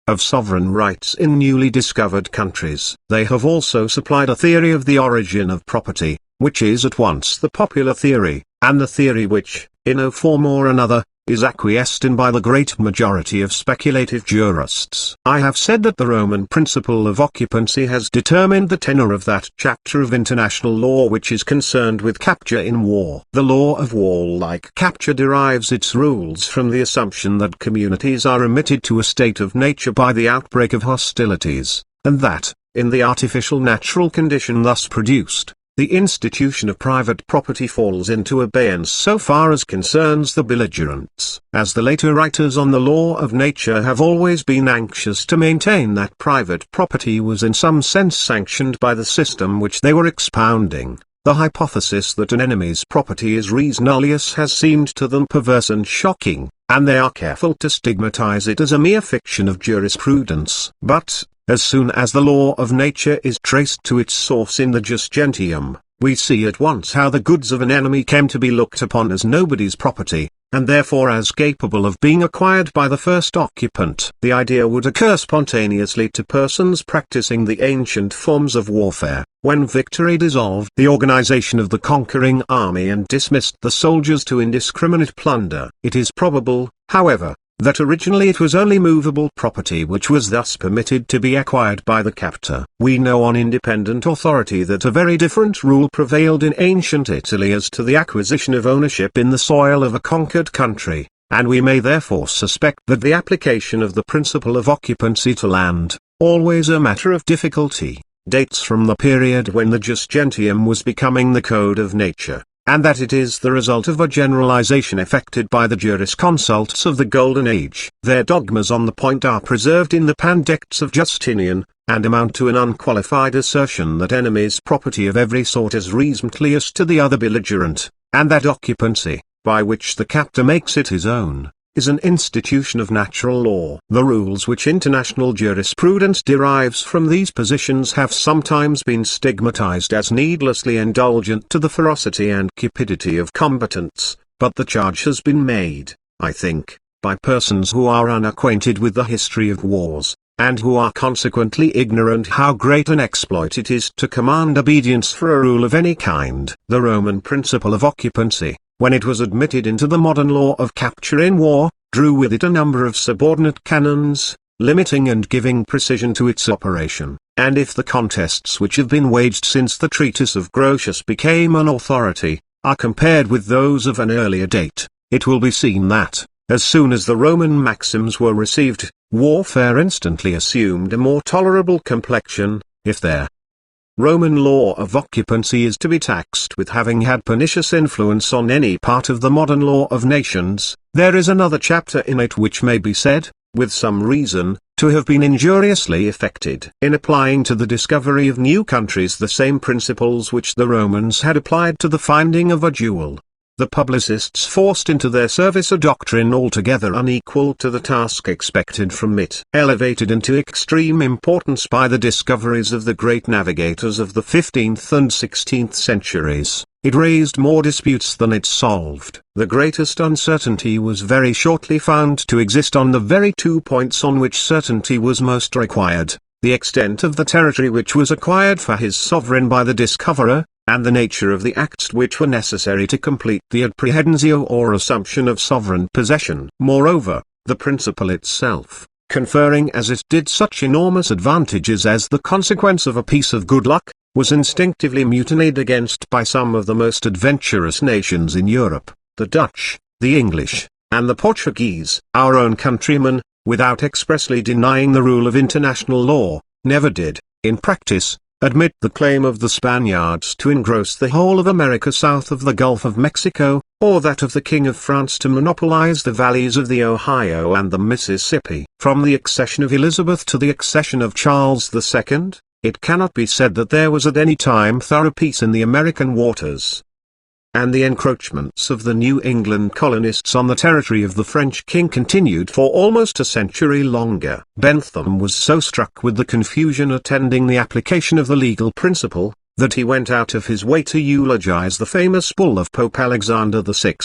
[SPEAKER 1] of sovereign rights in newly discovered countries. They have also supplied a theory of the origin of property, which is at once the popular theory, and the theory which, in a form or another, is acquiesced in by the great majority of speculative jurists. I have said that the Roman principle of occupancy has determined the tenor of that chapter of international law which is concerned with capture in war. The law of war, like capture, derives its rules from the assumption that communities are remitted to a state of nature by the outbreak of hostilities, and that, in the artificial natural condition thus produced, the institution of private property falls into abeyance so far as concerns the belligerents. As the later writers on the law of nature have always been anxious to maintain that private property was in some sense sanctioned by the system which they were expounding, the hypothesis that an enemy's property is res nullius has seemed to them perverse and shocking, and they are careful to stigmatize it as a mere fiction of jurisprudence. But, as soon as the law of nature is traced to its source in the jus gentium, we see at once how the goods of an enemy came to be looked upon as nobody's property, and therefore as capable of being acquired by the first occupant. The idea would occur spontaneously to persons practicing the ancient forms of warfare, when victory dissolved the organization of the conquering army and dismissed the soldiers to indiscriminate plunder. It is probable, however, that originally it was only movable property which was thus permitted to be acquired by the captor. We know on independent authority that a very different rule prevailed in ancient Italy as to the acquisition of ownership in the soil of a conquered country, and we may therefore suspect that the application of the principle of occupancy to land, always a matter of difficulty, dates from the period when the jus gentium was becoming the code of nature, and that it is the result of a generalization effected by the jurisconsults of the Golden Age. Their dogmas on the point are preserved in the Pandects of Justinian, and amount to an unqualified assertion that enemy's property of every sort is reasonably to the other belligerent, and that occupancy, by which the captor makes it his own, is an institution of natural law. The rules which international jurisprudence derives from these positions have sometimes been stigmatized as needlessly indulgent to the ferocity and cupidity of combatants, but the charge has been made, I think, by persons who are unacquainted with the history of wars, and who are consequently ignorant how great an exploit it is to command obedience for a rule of any kind. The Roman principle of occupancy, when it was admitted into the modern law of capture in war, drew with it a number of subordinate canons, limiting and giving precision to its operation, and if the contests which have been waged since the treatise of Grotius became an authority, are compared with those of an earlier date, it will be seen that, as soon as the Roman maxims were received, warfare instantly assumed a more tolerable complexion, if their Roman law of occupancy is to be taxed with having had pernicious influence on any part of the modern law of nations. There is another chapter in it which may be said, with some reason, to have been injuriously affected in applying to the discovery of new countries the same principles which the Romans had applied to the finding of a jewel. The publicists forced into their service a doctrine altogether unequal to the task expected from it. Elevated into extreme importance by the discoveries of the great navigators of the 15th and 16th centuries, it raised more disputes than it solved. The greatest uncertainty was very shortly found to exist on the very two points on which certainty was most required: the extent of the territory which was acquired for his sovereign by the discoverer, and the nature of the acts which were necessary to complete the apprehensio or assumption of sovereign possession. Moreover, the principle itself, conferring as it did such enormous advantages as the consequence of a piece of good luck, was instinctively mutinied against by some of the most adventurous nations in Europe, the Dutch, the English, and the Portuguese. Our own countrymen, without expressly denying the rule of international law, never did, in practice, admit the claim of the Spaniards to engross the whole of America south of the Gulf of Mexico, or that of the King of France to monopolize the valleys of the Ohio and the Mississippi. From the accession of Elizabeth to the accession of Charles II, it cannot be said that there was at any time thorough peace in the American waters. And the encroachments of the New England colonists on the territory of the French king continued for almost a century longer. Bentham was so struck with the confusion attending the application of the legal principle, that he went out of his way to eulogize the famous bull of Pope Alexander VI,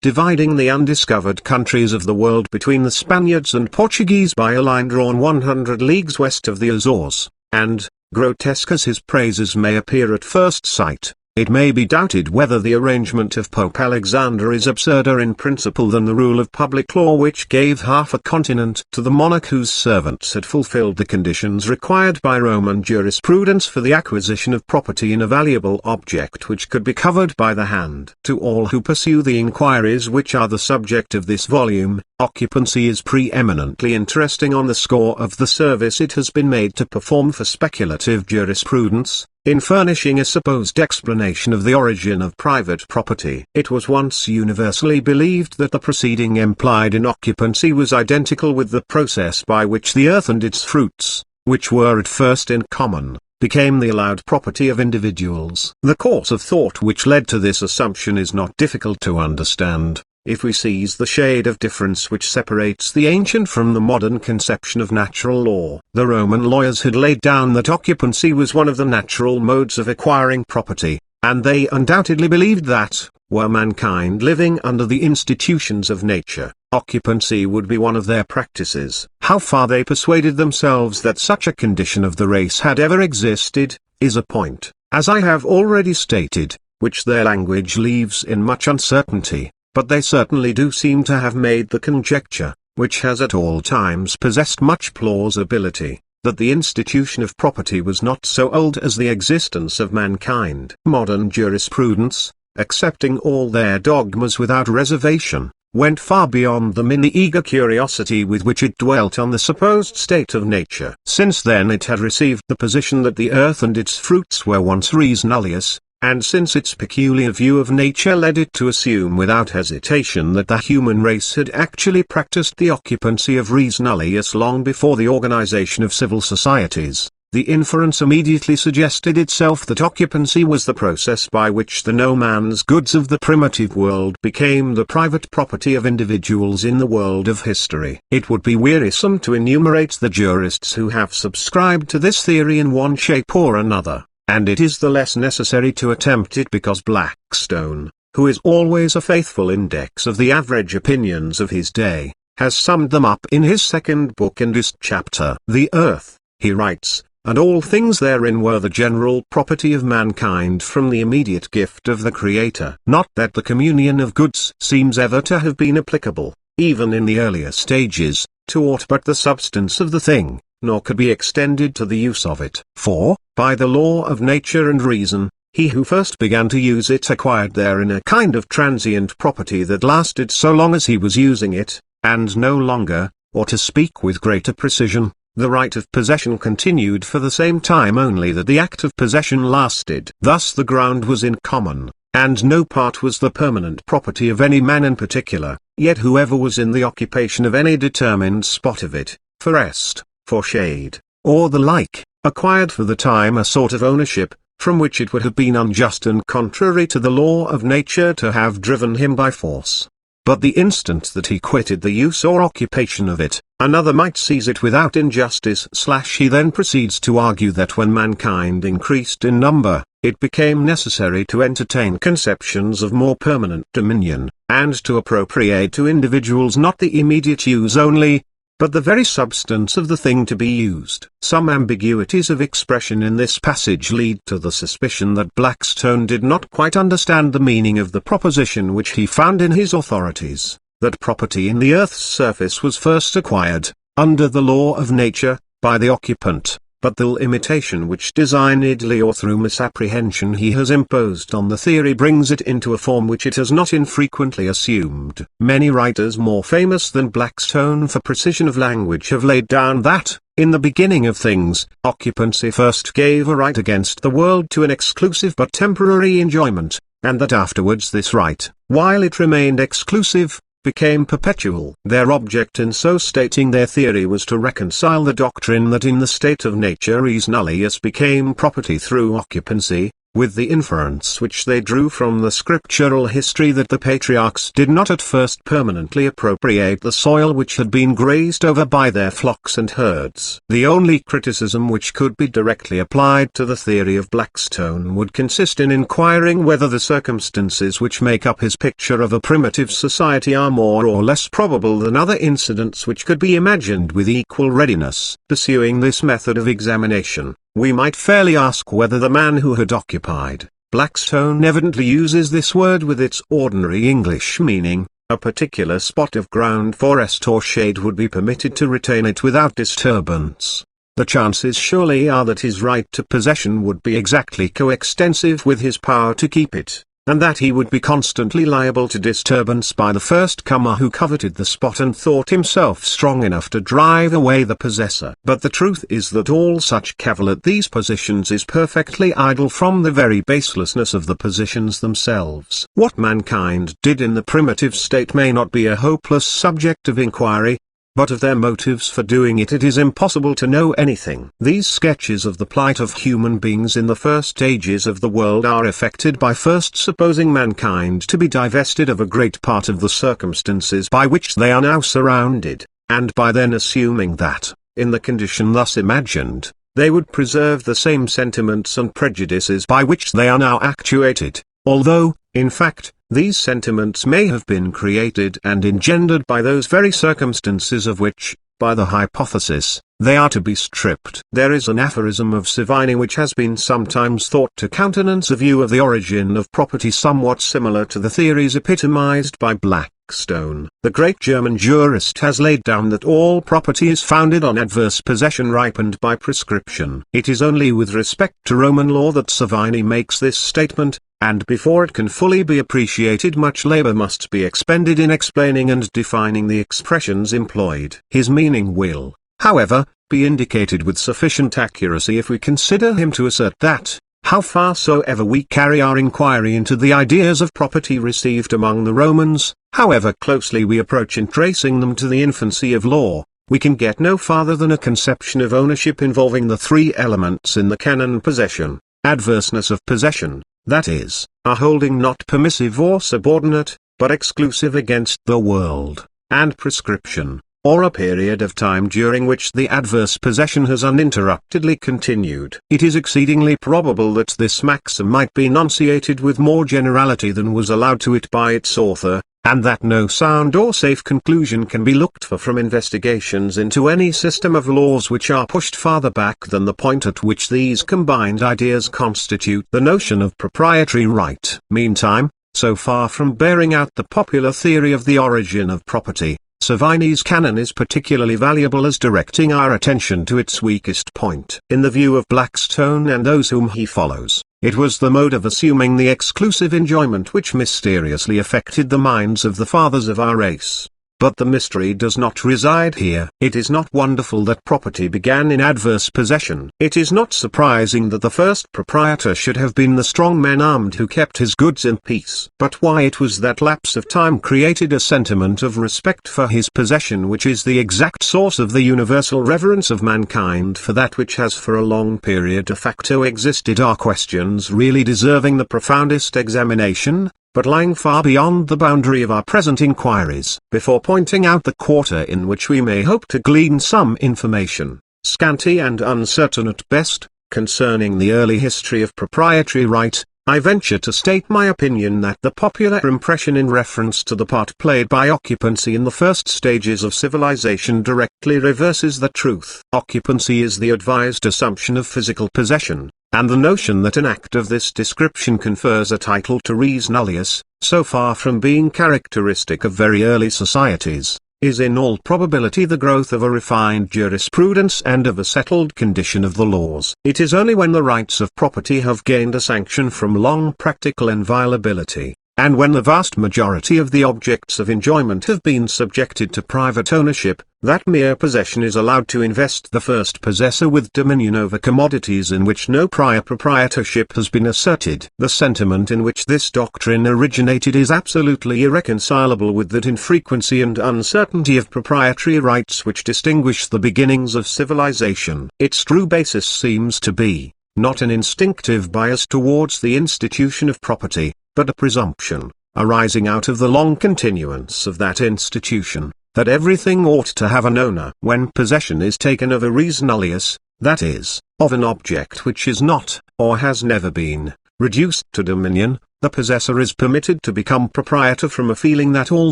[SPEAKER 1] dividing the undiscovered countries of the world between the Spaniards and Portuguese by a line drawn 100 leagues west of the Azores, and, grotesque as his praises may appear at first sight, it may be doubted whether the arrangement of Pope Alexander is absurder in principle than the rule of public law which gave half a continent to the monarch whose servants had fulfilled the conditions required by Roman jurisprudence for the acquisition of property in a valuable object which could be covered by the hand. To all who pursue the inquiries which are the subject of this volume, occupancy is preeminently interesting on the score of the service it has been made to perform for speculative jurisprudence, in furnishing a supposed explanation of the origin of private property. It was once universally believed that the proceeding implied in occupancy was identical with the process by which the earth and its fruits, which were at first in common, became the allowed property of individuals. The course of thought which led to this assumption is not difficult to understand, if we seize the shade of difference which separates the ancient from the modern conception of natural law. The Roman lawyers had laid down that occupancy was one of the natural modes of acquiring property, and they undoubtedly believed that, were mankind living under the institutions of nature, occupancy would be one of their practices. How far they persuaded themselves that such a condition of the race had ever existed, is a point, as I have already stated, which their language leaves in much uncertainty. But they certainly do seem to have made the conjecture, which has at all times possessed much plausibility, that the institution of property was not so old as the existence of mankind. Modern jurisprudence, accepting all their dogmas without reservation, went far beyond them in the eager curiosity with which it dwelt on the supposed state of nature. Since then it had received the position that the earth and its fruits were once res nullius, and since its peculiar view of nature led it to assume without hesitation that the human race had actually practiced the occupancy of res nullius long before the organization of civil societies, the inference immediately suggested itself that occupancy was the process by which the no-man's goods of the primitive world became the private property of individuals in the world of history. It would be wearisome to enumerate the jurists who have subscribed to this theory in one shape or another, and it is the less necessary to attempt it because Blackstone, who is always a faithful index of the average opinions of his day, has summed them up in his second book and chapter. The earth, he writes, and all things therein were the general property of mankind from the immediate gift of the Creator. Not that the communion of goods seems ever to have been applicable, even in the earlier stages, to aught but the substance of the thing, nor could be extended to the use of it. For, by the law of nature and reason, he who first began to use it acquired therein a kind of transient property that lasted so long as he was using it, and no longer, or to speak with greater precision, the right of possession continued for the same time only that the act of possession lasted. Thus the ground was in common, and no part was the permanent property of any man in particular, yet whoever was in the occupation of any determined spot of it, for rest, for shade, or the like, acquired for the time a sort of ownership, from which it would have been unjust and contrary to the law of nature to have driven him by force. But the instant that he quitted the use or occupation of it, another might seize it without injustice. He then proceeds to argue that when mankind increased in number, it became necessary to entertain conceptions of more permanent dominion, and to appropriate to individuals not the immediate use only, but the very substance of the thing to be used. Some ambiguities of expression in this passage lead to the suspicion that Blackstone did not quite understand the meaning of the proposition which he found in his authorities, that property in the earth's surface was first acquired, under the law of nature, by the occupant, but the limitation which designedly or through misapprehension he has imposed on the theory brings it into a form which it has not infrequently assumed. Many writers more famous than Blackstone for precision of language have laid down that, in the beginning of things, occupancy first gave a right against the world to an exclusive but temporary enjoyment, and that afterwards this right, while it remained exclusive, became perpetual. Their object in so stating their theory was to reconcile the doctrine that in the state of nature res nullius became property through occupancy, with the inference which they drew from the scriptural history that the patriarchs did not at first permanently appropriate the soil which had been grazed over by their flocks and herds. The only criticism which could be directly applied to the theory of Blackstone would consist in inquiring whether the circumstances which make up his picture of a primitive society are more or less probable than other incidents which could be imagined with equal readiness. Pursuing this method of examination, we might fairly ask whether the man who had occupied, Blackstone evidently uses this word with its ordinary English meaning, a particular spot of ground forest or shade would be permitted to retain it without disturbance. The chances surely are that his right to possession would be exactly coextensive with his power to keep it, and that he would be constantly liable to disturbance by the first comer who coveted the spot and thought himself strong enough to drive away the possessor. But the truth is that all such cavil at these positions is perfectly idle from the very baselessness of the positions themselves. What mankind did in the primitive state may not be a hopeless subject of inquiry, but of their motives for doing it is impossible to know anything. These sketches of the plight of human beings in the first ages of the world are effected by first supposing mankind to be divested of a great part of the circumstances by which they are now surrounded, and by then assuming that, in the condition thus imagined, they would preserve the same sentiments and prejudices by which they are now actuated, although, in fact, these sentiments may have been created and engendered by those very circumstances of which, by the hypothesis, they are to be stripped. There is an aphorism of Savini which has been sometimes thought to countenance a view of the origin of property somewhat similar to the theories epitomized by Blackstone. The great German jurist has laid down that all property is founded on adverse possession ripened by prescription. It is only with respect to Roman law that Savini makes this statement, and before it can fully be appreciated much labor must be expended in explaining and defining the expressions employed. His meaning will, however, be indicated with sufficient accuracy if we consider him to assert that, how far soever we carry our inquiry into the ideas of property received among the Romans, however closely we approach in tracing them to the infancy of law, we can get no farther than a conception of ownership involving the three elements in the canon: possession, adverseness of possession, that is, a holding not permissive or subordinate, but exclusive against the world, and prescription, or a period of time during which the adverse possession has uninterruptedly continued. It is exceedingly probable that this maxim might be enunciated with more generality than was allowed to it by its author, and that no sound or safe conclusion can be looked for from investigations into any system of laws which are pushed farther back than the point at which these combined ideas constitute the notion of proprietary right. Meantime, so far from bearing out the popular theory of the origin of property, Savini's canon is particularly valuable as directing our attention to its weakest point. In the view of Blackstone and those whom he follows, it was the mode of assuming the exclusive enjoyment which mysteriously affected the minds of the fathers of our race. But the mystery does not reside here. It is not wonderful that property began in adverse possession. It is not surprising that the first proprietor should have been the strong man armed who kept his goods in peace. But why it was that lapse of time created a sentiment of respect for his possession which is the exact source of the universal reverence of mankind for that which has for a long period de facto existed are questions really deserving the profoundest examination, but lying far beyond the boundary of our present inquiries. Before pointing out the quarter in which we may hope to glean some information, scanty and uncertain at best, concerning the early history of proprietary right, I venture to state my opinion that the popular impression in reference to the part played by occupancy in the first stages of civilization directly reverses the truth. Occupancy is the advised assumption of physical possession, and the notion that an act of this description confers a title to res nullius, so far from being characteristic of very early societies, is in all probability the growth of a refined jurisprudence and of a settled condition of the laws. It is only when the rights of property have gained a sanction from long practical inviolability, and when the vast majority of the objects of enjoyment have been subjected to private ownership, that mere possession is allowed to invest the first possessor with dominion over commodities in which no prior proprietorship has been asserted. The sentiment in which this doctrine originated is absolutely irreconcilable with that infrequency and uncertainty of proprietary rights which distinguish the beginnings of civilization. Its true basis seems to be, not an instinctive bias towards the institution of property, but a presumption, arising out of the long continuance of that institution, that everything ought to have an owner. When possession is taken of a res nullius, that is, of an object which is not, or has never been, reduced to dominion, the possessor is permitted to become proprietor from a feeling that all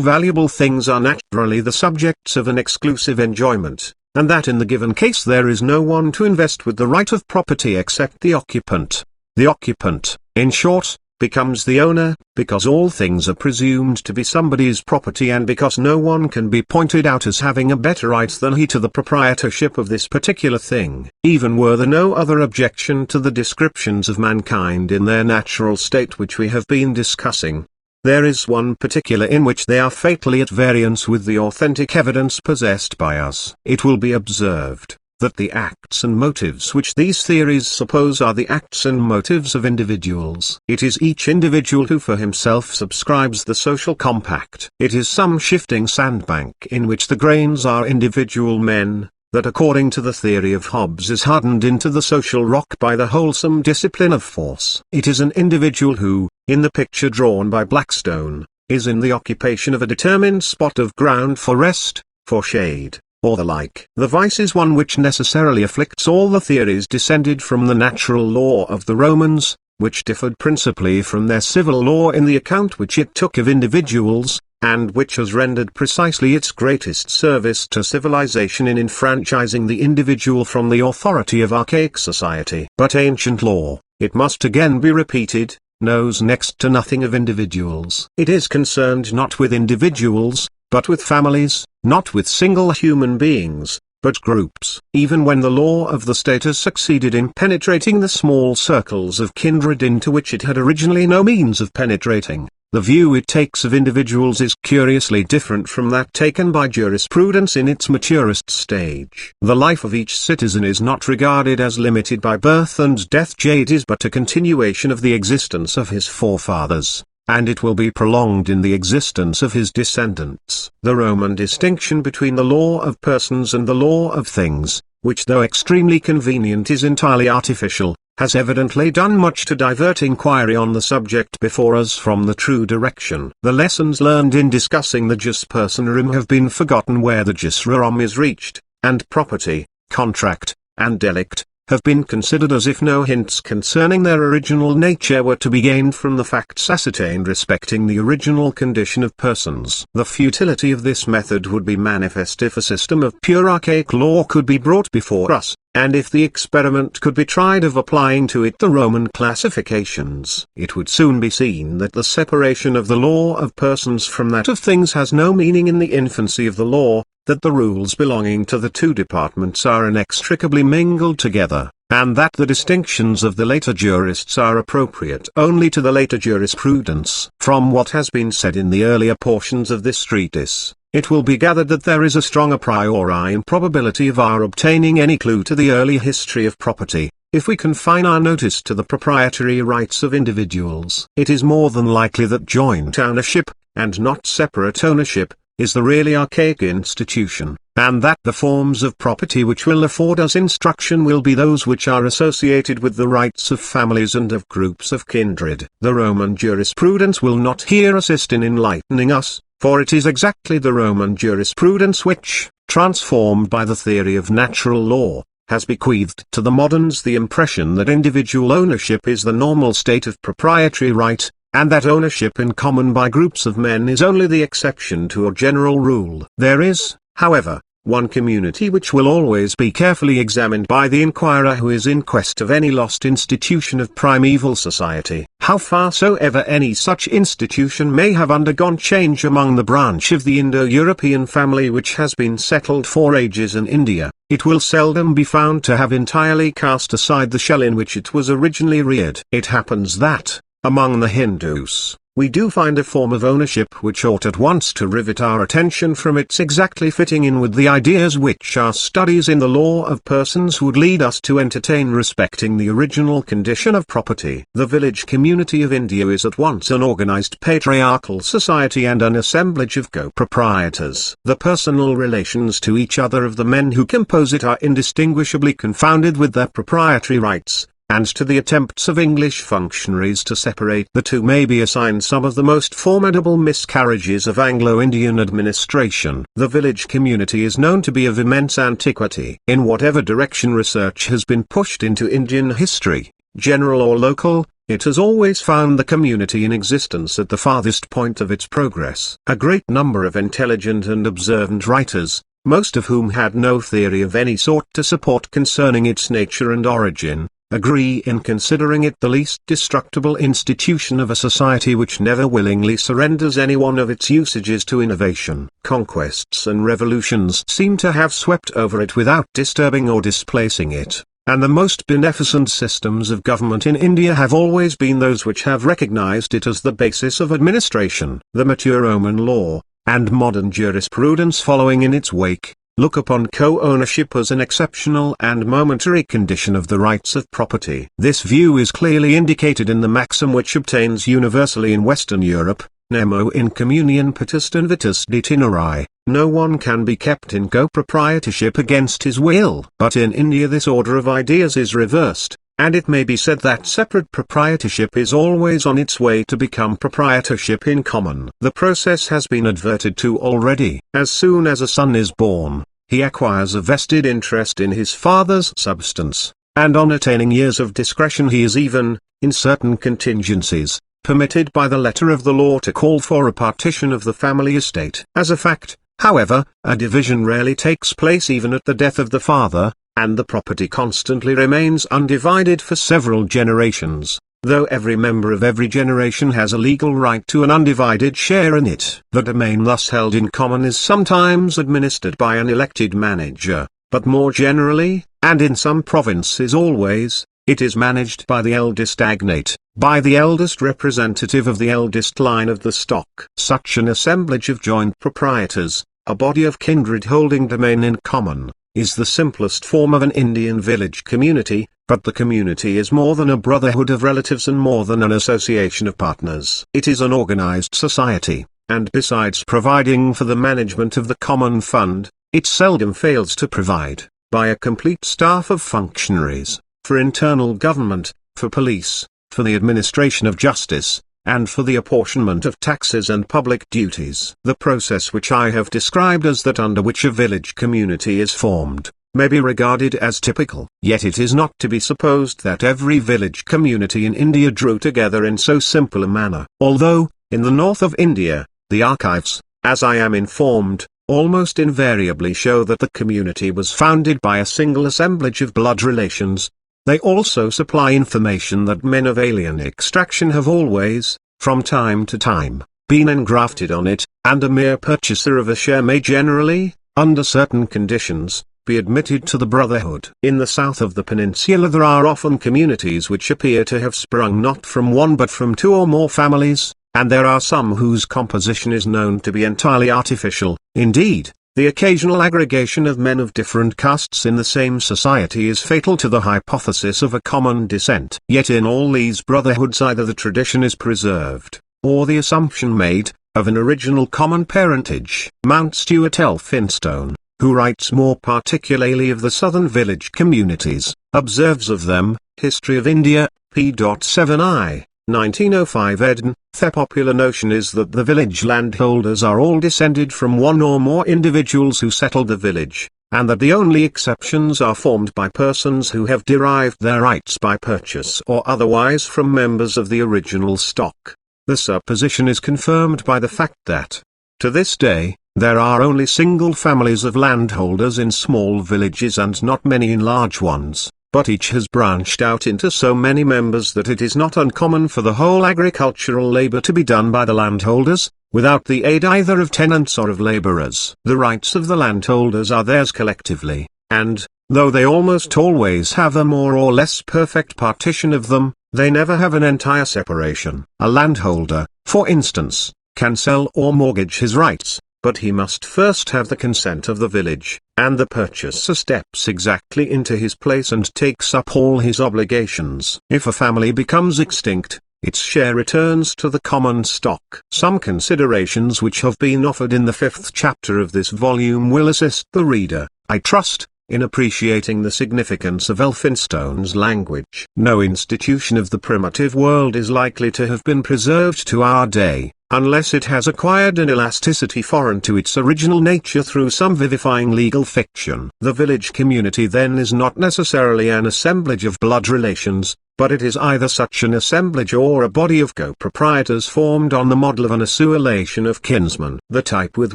[SPEAKER 1] valuable things are naturally the subjects of an exclusive enjoyment, and that in the given case there is no one to invest with the right of property except the occupant. The occupant, in short, becomes the owner, because all things are presumed to be somebody's property and because no one can be pointed out as having a better right than he to the proprietorship of this particular thing. Even were there no other objection to the descriptions of mankind in their natural state which we have been discussing, there is one particular in which they are fatally at variance with the authentic evidence possessed by us. It will be observed that the acts and motives which these theories suppose are the acts and motives of individuals. It is each individual who for himself subscribes the social compact. It is some shifting sandbank in which the grains are individual men, that according to the theory of Hobbes is hardened into the social rock by the wholesome discipline of force. It is an individual who, in the picture drawn by Blackstone, is in the occupation of a determined spot of ground for rest, for shade, or the like. The vice is one which necessarily afflicts all the theories descended from the natural law of the Romans, which differed principally from their civil law in the account which it took of individuals, and which has rendered precisely its greatest service to civilization in enfranchising the individual from the authority of archaic society. But ancient law, it must again be repeated, knows next to nothing of individuals. It is concerned not with individuals, but with families, not with single human beings, but groups. Even when the law of the state has succeeded in penetrating the small circles of kindred into which it had originally no means of penetrating, the view it takes of individuals is curiously different from that taken by jurisprudence in its maturest stage. The life of each citizen is not regarded as limited by birth and death. It is but a continuation of the existence of his forefathers. and it will be prolonged in the existence of his descendants. The Roman distinction between the law of persons and the law of things, which though extremely convenient is entirely artificial, has evidently done much to divert inquiry on the subject before us from the true direction. The lessons learned in discussing the jus personarum have been forgotten where the jus rerum is reached, and property, contract, and delict, have been considered as if no hints concerning their original nature were to be gained from the facts ascertained respecting the original condition of persons. The futility of this method would be manifest if a system of pure archaic law could be brought before us, and if the experiment could be tried of applying to it the Roman classifications. It would soon be seen that the separation of the law of persons from that of things has no meaning in the infancy of the law, that the rules belonging to the two departments are inextricably mingled together, and that the distinctions of the later jurists are appropriate only to the later jurisprudence. From what has been said in the earlier portions of this treatise, it will be gathered that there is a strong a priori improbability of our obtaining any clue to the early history of property, if we confine our notice to the proprietary rights of individuals. It is more than likely that joint ownership, and not separate ownership, is the really archaic institution, and that the forms of property which will afford us instruction will be those which are associated with the rights of families and of groups of kindred. The Roman jurisprudence will not here assist in enlightening us, for it is exactly the Roman jurisprudence which, transformed by the theory of natural law, has bequeathed to the moderns the impression that individual ownership is the normal state of proprietary right, and that ownership in common by groups of men is only the exception to a general rule. There is, however, one community which will always be carefully examined by the inquirer who is in quest of any lost institution of primeval society. How far soever any such institution may have undergone change among the branch of the Indo-European family which has been settled for ages in India, it will seldom be found to have entirely cast aside the shell in which it was originally reared. It happens that, among the Hindus, we do find a form of ownership which ought at once to rivet our attention from its exactly fitting in with the ideas which our studies in the law of persons would lead us to entertain respecting the original condition of property. The village community of India is at once an organized patriarchal society and an assemblage of co-proprietors. The personal relations to each other of the men who compose it are indistinguishably confounded with their proprietary rights, and to the attempts of English functionaries to separate the two may be assigned some of the most formidable miscarriages of Anglo-Indian administration. The village community is known to be of immense antiquity. In whatever direction research has been pushed into Indian history, general or local, it has always found the community in existence at the farthest point of its progress. A great number of intelligent and observant writers, most of whom had no theory of any sort to support concerning its nature and origin, agree in considering it the least destructible institution of a society which never willingly surrenders any one of its usages to innovation. Conquests and revolutions seem to have swept over it without disturbing or displacing it, and the most beneficent systems of government in India have always been those which have recognized it as the basis of administration. The mature Roman law, and modern jurisprudence following in its wake, look upon co-ownership as an exceptional and momentary condition of the rights of property. This view is clearly indicated in the maxim which obtains universally in Western Europe, nemo in communion potest invitus detineri, no one can be kept in co-proprietorship against his will. But in India this order of ideas is reversed, and it may be said that separate proprietorship is always on its way to become proprietorship in common. The process has been adverted to already. As soon as a son is born, he acquires a vested interest in his father's substance, and on attaining years of discretion he is even, in certain contingencies, permitted by the letter of the law to call for a partition of the family estate. As a fact, however, a division rarely takes place even at the death of the father, and the property constantly remains undivided for several generations, though every member of every generation has a legal right to an undivided share in it. The domain thus held in common is sometimes administered by an elected manager, but more generally, and in some provinces always, it is managed by the eldest agnate, by the eldest representative of the eldest line of the stock. Such an assemblage of joint proprietors, a body of kindred holding domain in common, is the simplest form of an Indian village community, But the community is more than a brotherhood of relatives and more than an association of partners. It is an organized society, and besides providing for the management of the common fund, it seldom fails to provide, by a complete staff of functionaries, for internal government, for police, for the administration of justice, and for the apportionment of taxes and public duties. The process which I have described as that under which a village community is formed, may be regarded as typical. Yet it is not to be supposed that every village community in India drew together in so simple a manner. Although, in the north of India, the archives, as I am informed, almost invariably show that the community was founded by a single assemblage of blood relations, they also supply information that men of alien extraction have always, from time to time, been engrafted on it, and a mere purchaser of a share may generally, under certain conditions, be admitted to the brotherhood. In the south of the peninsula there are often communities which appear to have sprung not from one but from two or more families, and there are some whose composition is known to be entirely artificial. Indeed, the occasional aggregation of men of different castes in the same society is fatal to the hypothesis of a common descent. Yet in all these brotherhoods either the tradition is preserved, or the assumption made, of an original common parentage. Mount Stuart Elphinstone, who writes more particularly of the southern village communities, observes of them, History of India, p.7i, 1905 ed. The popular notion is that the village landholders are all descended from one or more individuals who settled the village, and that the only exceptions are formed by persons who have derived their rights by purchase or otherwise from members of the original stock. The supposition is confirmed by the fact that, to this day, there are only single families of landholders in small villages and not many in large ones, but each has branched out into so many members that it is not uncommon for the whole agricultural labor to be done by the landholders, without the aid either of tenants or of laborers. The rights of the landholders are theirs collectively, and, though they almost always have a more or less perfect partition of them, they never have an entire separation. A landholder, for instance, can sell or mortgage his rights, but he must first have the consent of the village, and the purchaser steps exactly into his place and takes up all his obligations. If a family becomes extinct, its share returns to the common stock. Some considerations which have been offered in the 5th chapter of this volume will assist the reader, I trust, in appreciating the significance of Elphinstone's language. No institution of the primitive world is likely to have been preserved to our day, unless it has acquired an elasticity foreign to its original nature through some vivifying legal fiction. The village community then is not necessarily an assemblage of blood relations, but it is either such an assemblage or a body of co-proprietors formed on the model of an assimilation of kinsmen. The type with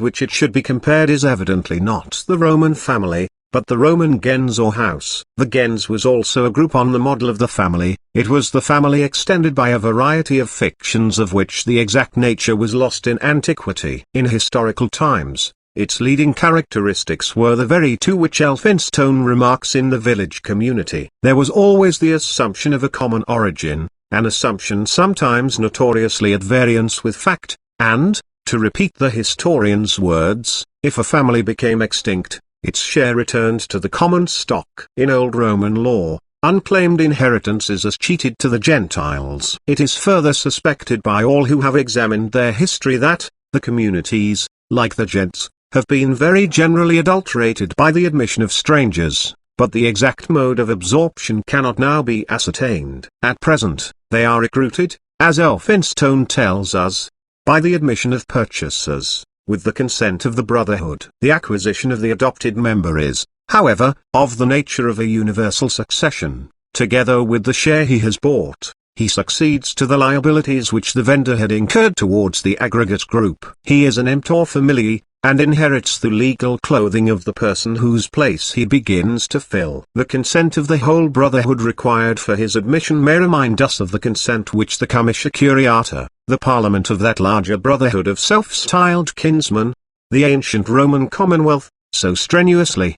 [SPEAKER 1] which it should be compared is evidently not the Roman family, but the Roman gens or house. The gens was also a group on the model of the family. It was the family extended by a variety of fictions of which the exact nature was lost in antiquity. In historical times, its leading characteristics were the very two which Elphinstone remarks in the village community. There was always the assumption of a common origin, an assumption sometimes notoriously at variance with fact, and, to repeat the historian's words, if a family became extinct, its share returned to the common stock. In old Roman law, unclaimed inheritance is as cheated to the Gentiles. It is further suspected by all who have examined their history that, the communities, like the gents, have been very generally adulterated by the admission of strangers, but the exact mode of absorption cannot now be ascertained. At present, they are recruited, as Elphinstone tells us, by the admission of purchasers, with the consent of the brotherhood. The acquisition of the adopted member is, however, of the nature of a universal succession. Together with the share he has bought, he succeeds to the liabilities which the vendor had incurred towards the aggregate group. He is an emptor familiae, and inherits the legal clothing of the person whose place he begins to fill. The consent of the whole brotherhood required for his admission may remind us of the consent which the comitia curiata, the parliament of that larger brotherhood of self-styled kinsmen, the ancient Roman commonwealth, so strenuously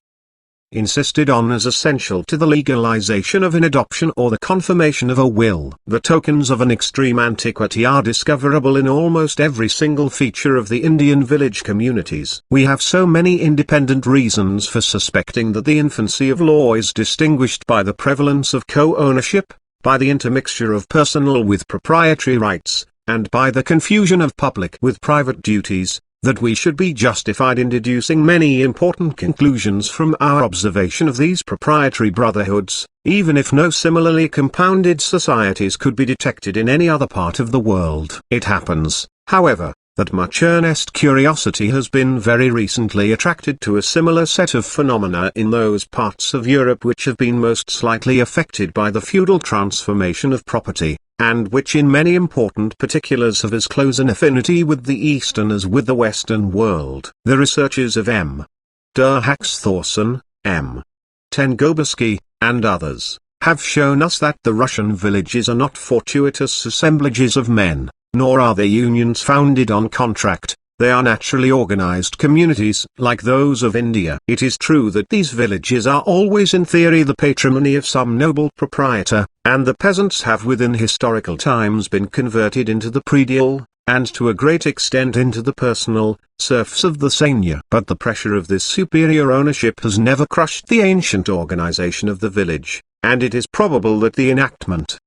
[SPEAKER 1] insisted on as essential to the legalization of an adoption or the confirmation of a will. The tokens of an extreme antiquity are discoverable in almost every single feature of the Indian village communities. We have so many independent reasons for suspecting that the infancy of law is distinguished by the prevalence of co-ownership, by the intermixture of personal with proprietary rights, and by the confusion of public with private duties, that we should be justified in deducing many important conclusions from our observation of these proprietary brotherhoods, even if no similarly compounded societies could be detected in any other part of the world. It happens, however, that much earnest curiosity has been very recently attracted to a similar set of phenomena in those parts of Europe which have been most slightly affected by the feudal transformation of property, and which in many important particulars have as close an affinity with the Eastern as with the Western world. The researches of M. Der Thorsen, M. Tengobersky, and others, have shown us that the Russian villages are not fortuitous assemblages of men, nor are they unions founded on contract. They are naturally organized communities like those of India. It is true that these villages are always in theory the patrimony of some noble proprietor, and the peasants have within historical times been converted into the predial, and to a great extent into the personal, serfs of the seigneur. But the pressure of this superior ownership has never crushed the ancient organization of the village, and it is probable that the enactment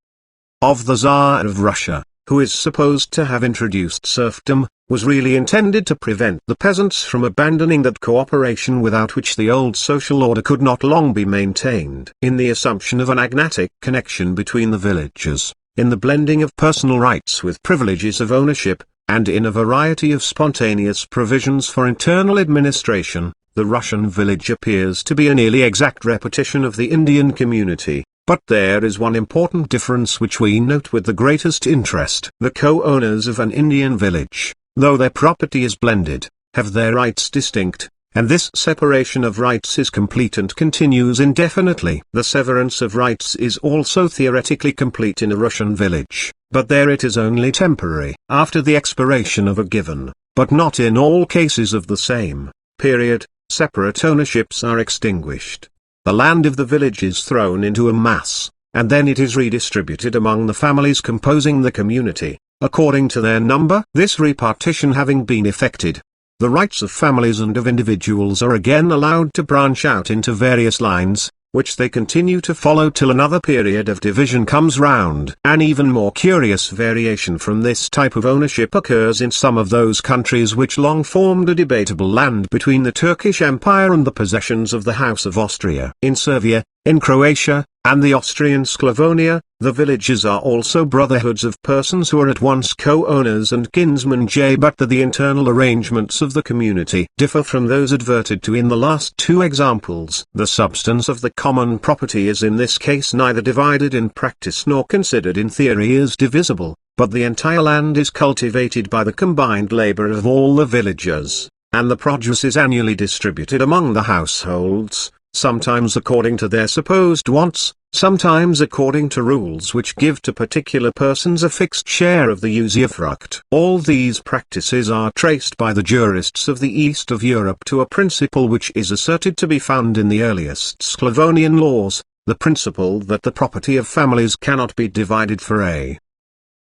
[SPEAKER 1] of the Tsar of Russia, who is supposed to have introduced serfdom, was really intended to prevent the peasants from abandoning that cooperation without which the old social order could not long be maintained. In the assumption of an agnatic connection between the villagers, in the blending of personal rights with privileges of ownership, and in a variety of spontaneous provisions for internal administration, the Russian village appears to be a nearly exact repetition of the Indian community. But there is one important difference which we note with the greatest interest. The co-owners of an Indian village, though their property is blended, have their rights distinct, and this separation of rights is complete and continues indefinitely. The severance of rights is also theoretically complete in a Russian village, but there it is only temporary. After the expiration of a given, but not in all cases of the same, period, separate ownerships are extinguished. The land of the village is thrown into a mass, and then it is redistributed among the families composing the community, according to their number. This repartition having been effected, the rights of families and of individuals are again allowed to branch out into various lines, which they continue to follow till another period of division comes round. An even more curious variation from this type of ownership occurs in some of those countries which long formed a debatable land between the Turkish Empire and the possessions of the House of Austria. In Serbia, in Croatia, and the Austrian Sclavonia, the villages are also brotherhoods of persons who are at once co-owners and kinsmen, but that the internal arrangements of the community differ from those adverted to in the last two examples. The substance of the common property is in this case neither divided in practice nor considered in theory as divisible, but the entire land is cultivated by the combined labor of all the villagers, and the produce is annually distributed among the households, sometimes according to their supposed wants, sometimes according to rules which give to particular persons a fixed share of the usufruct. All these practices are traced by the jurists of the east of Europe to a principle which is asserted to be found in the earliest Sclavonian laws, the principle that the property of families cannot be divided for a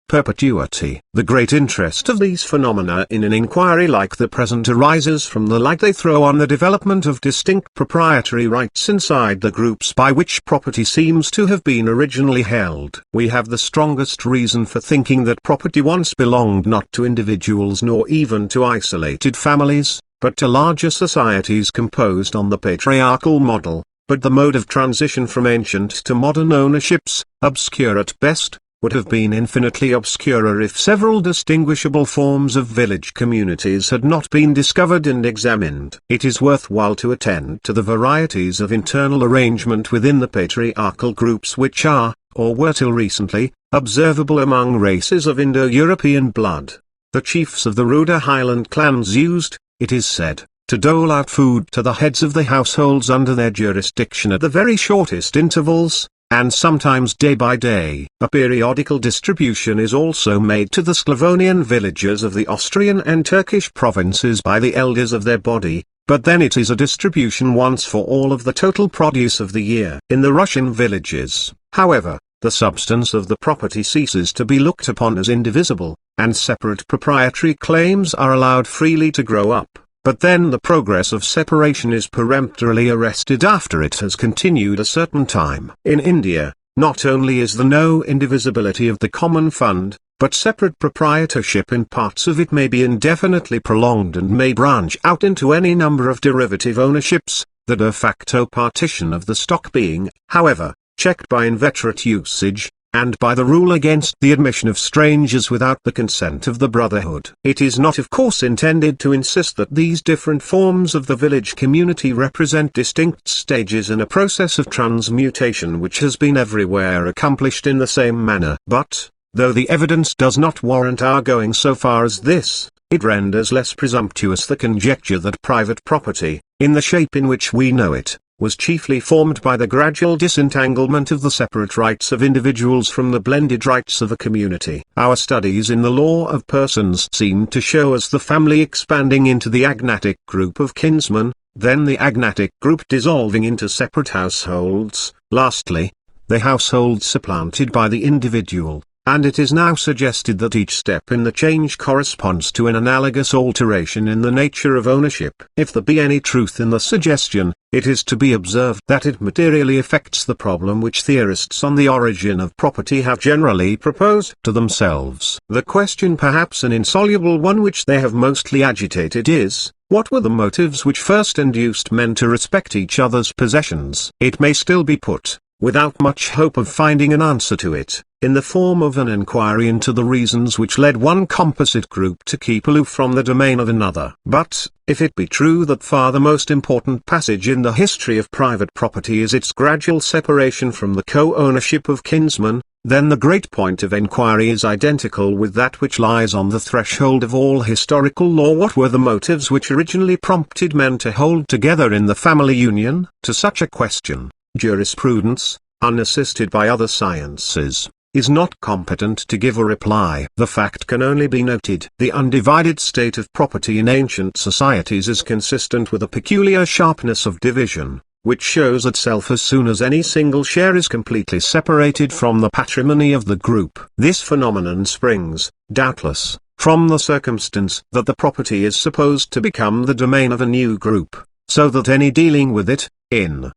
[SPEAKER 1] perpetuity. The great interest of these phenomena in an inquiry like the present arises from the light they throw on the development of distinct proprietary rights inside the groups by which property seems to have been originally held. We have the strongest reason for thinking that property once belonged not to individuals nor even to isolated families, but to larger societies composed on the patriarchal model. But the mode of transition from ancient to modern ownerships, obscure at best, would have been infinitely obscurer if several distinguishable forms of village communities had not been discovered and examined. It is worthwhile to attend to the varieties of internal arrangement within the patriarchal groups which are, or were till recently, observable among races of Indo-European blood. The chiefs of the ruder Highland clans used, it is said, to dole out food to the heads of the households under their jurisdiction at the very shortest intervals, and sometimes day by day. A periodical distribution is also made to the Sclavonian villagers of the Austrian and Turkish provinces by the elders of their body, but then it is a distribution once for all of the total produce of the year. In the Russian villages, however, the substance of the property ceases to be looked upon as indivisible, and separate proprietary claims are allowed freely to grow up. But then the progress of separation is peremptorily arrested after it has continued a certain time. In India, not only is there no indivisibility of the common fund, but separate proprietorship in parts of it may be indefinitely prolonged and may branch out into any number of derivative ownerships, the de facto partition of the stock being, however, checked by inveterate usage, and by the rule against the admission of strangers without the consent of the brotherhood. It is not of course intended to insist that these different forms of the village community represent distinct stages in a process of transmutation which has been everywhere accomplished in the same manner. But, though the evidence does not warrant our going so far as this, it renders less presumptuous the conjecture that private property, in the shape in which we know it, was chiefly formed by the gradual disentanglement of the separate rights of individuals from the blended rights of a community. Our studies in the law of persons seem to show us the family expanding into the agnatic group of kinsmen, then the agnatic group dissolving into separate households, lastly, the household supplanted by the individual. And it is now suggested that each step in the change corresponds to an analogous alteration in the nature of ownership. If there be any truth in the suggestion, it is to be observed that it materially affects the problem which theorists on the origin of property have generally proposed to themselves. The question, perhaps an insoluble one which they have mostly agitated, is, what were the motives which first induced men to respect each other's possessions? It may still be put, without much hope of finding an answer to it, in the form of an enquiry into the reasons which led one composite group to keep aloof from the domain of another. But, if it be true that far the most important passage in the history of private property is its gradual separation from the co-ownership of kinsmen, then the great point of enquiry is identical with that which lies on the threshold of all historical law. What were the motives which originally prompted men to hold together in the family union? To such a question, jurisprudence, unassisted by other sciences, is not competent to give a reply. The fact can only be noted. The undivided state of property in ancient societies is consistent with a peculiar sharpness of division, which shows itself as soon as any single share is completely separated from the patrimony of the group. This phenomenon springs, doubtless, from the circumstance that the property is supposed to become the domain of a new group, so that any dealing with it, in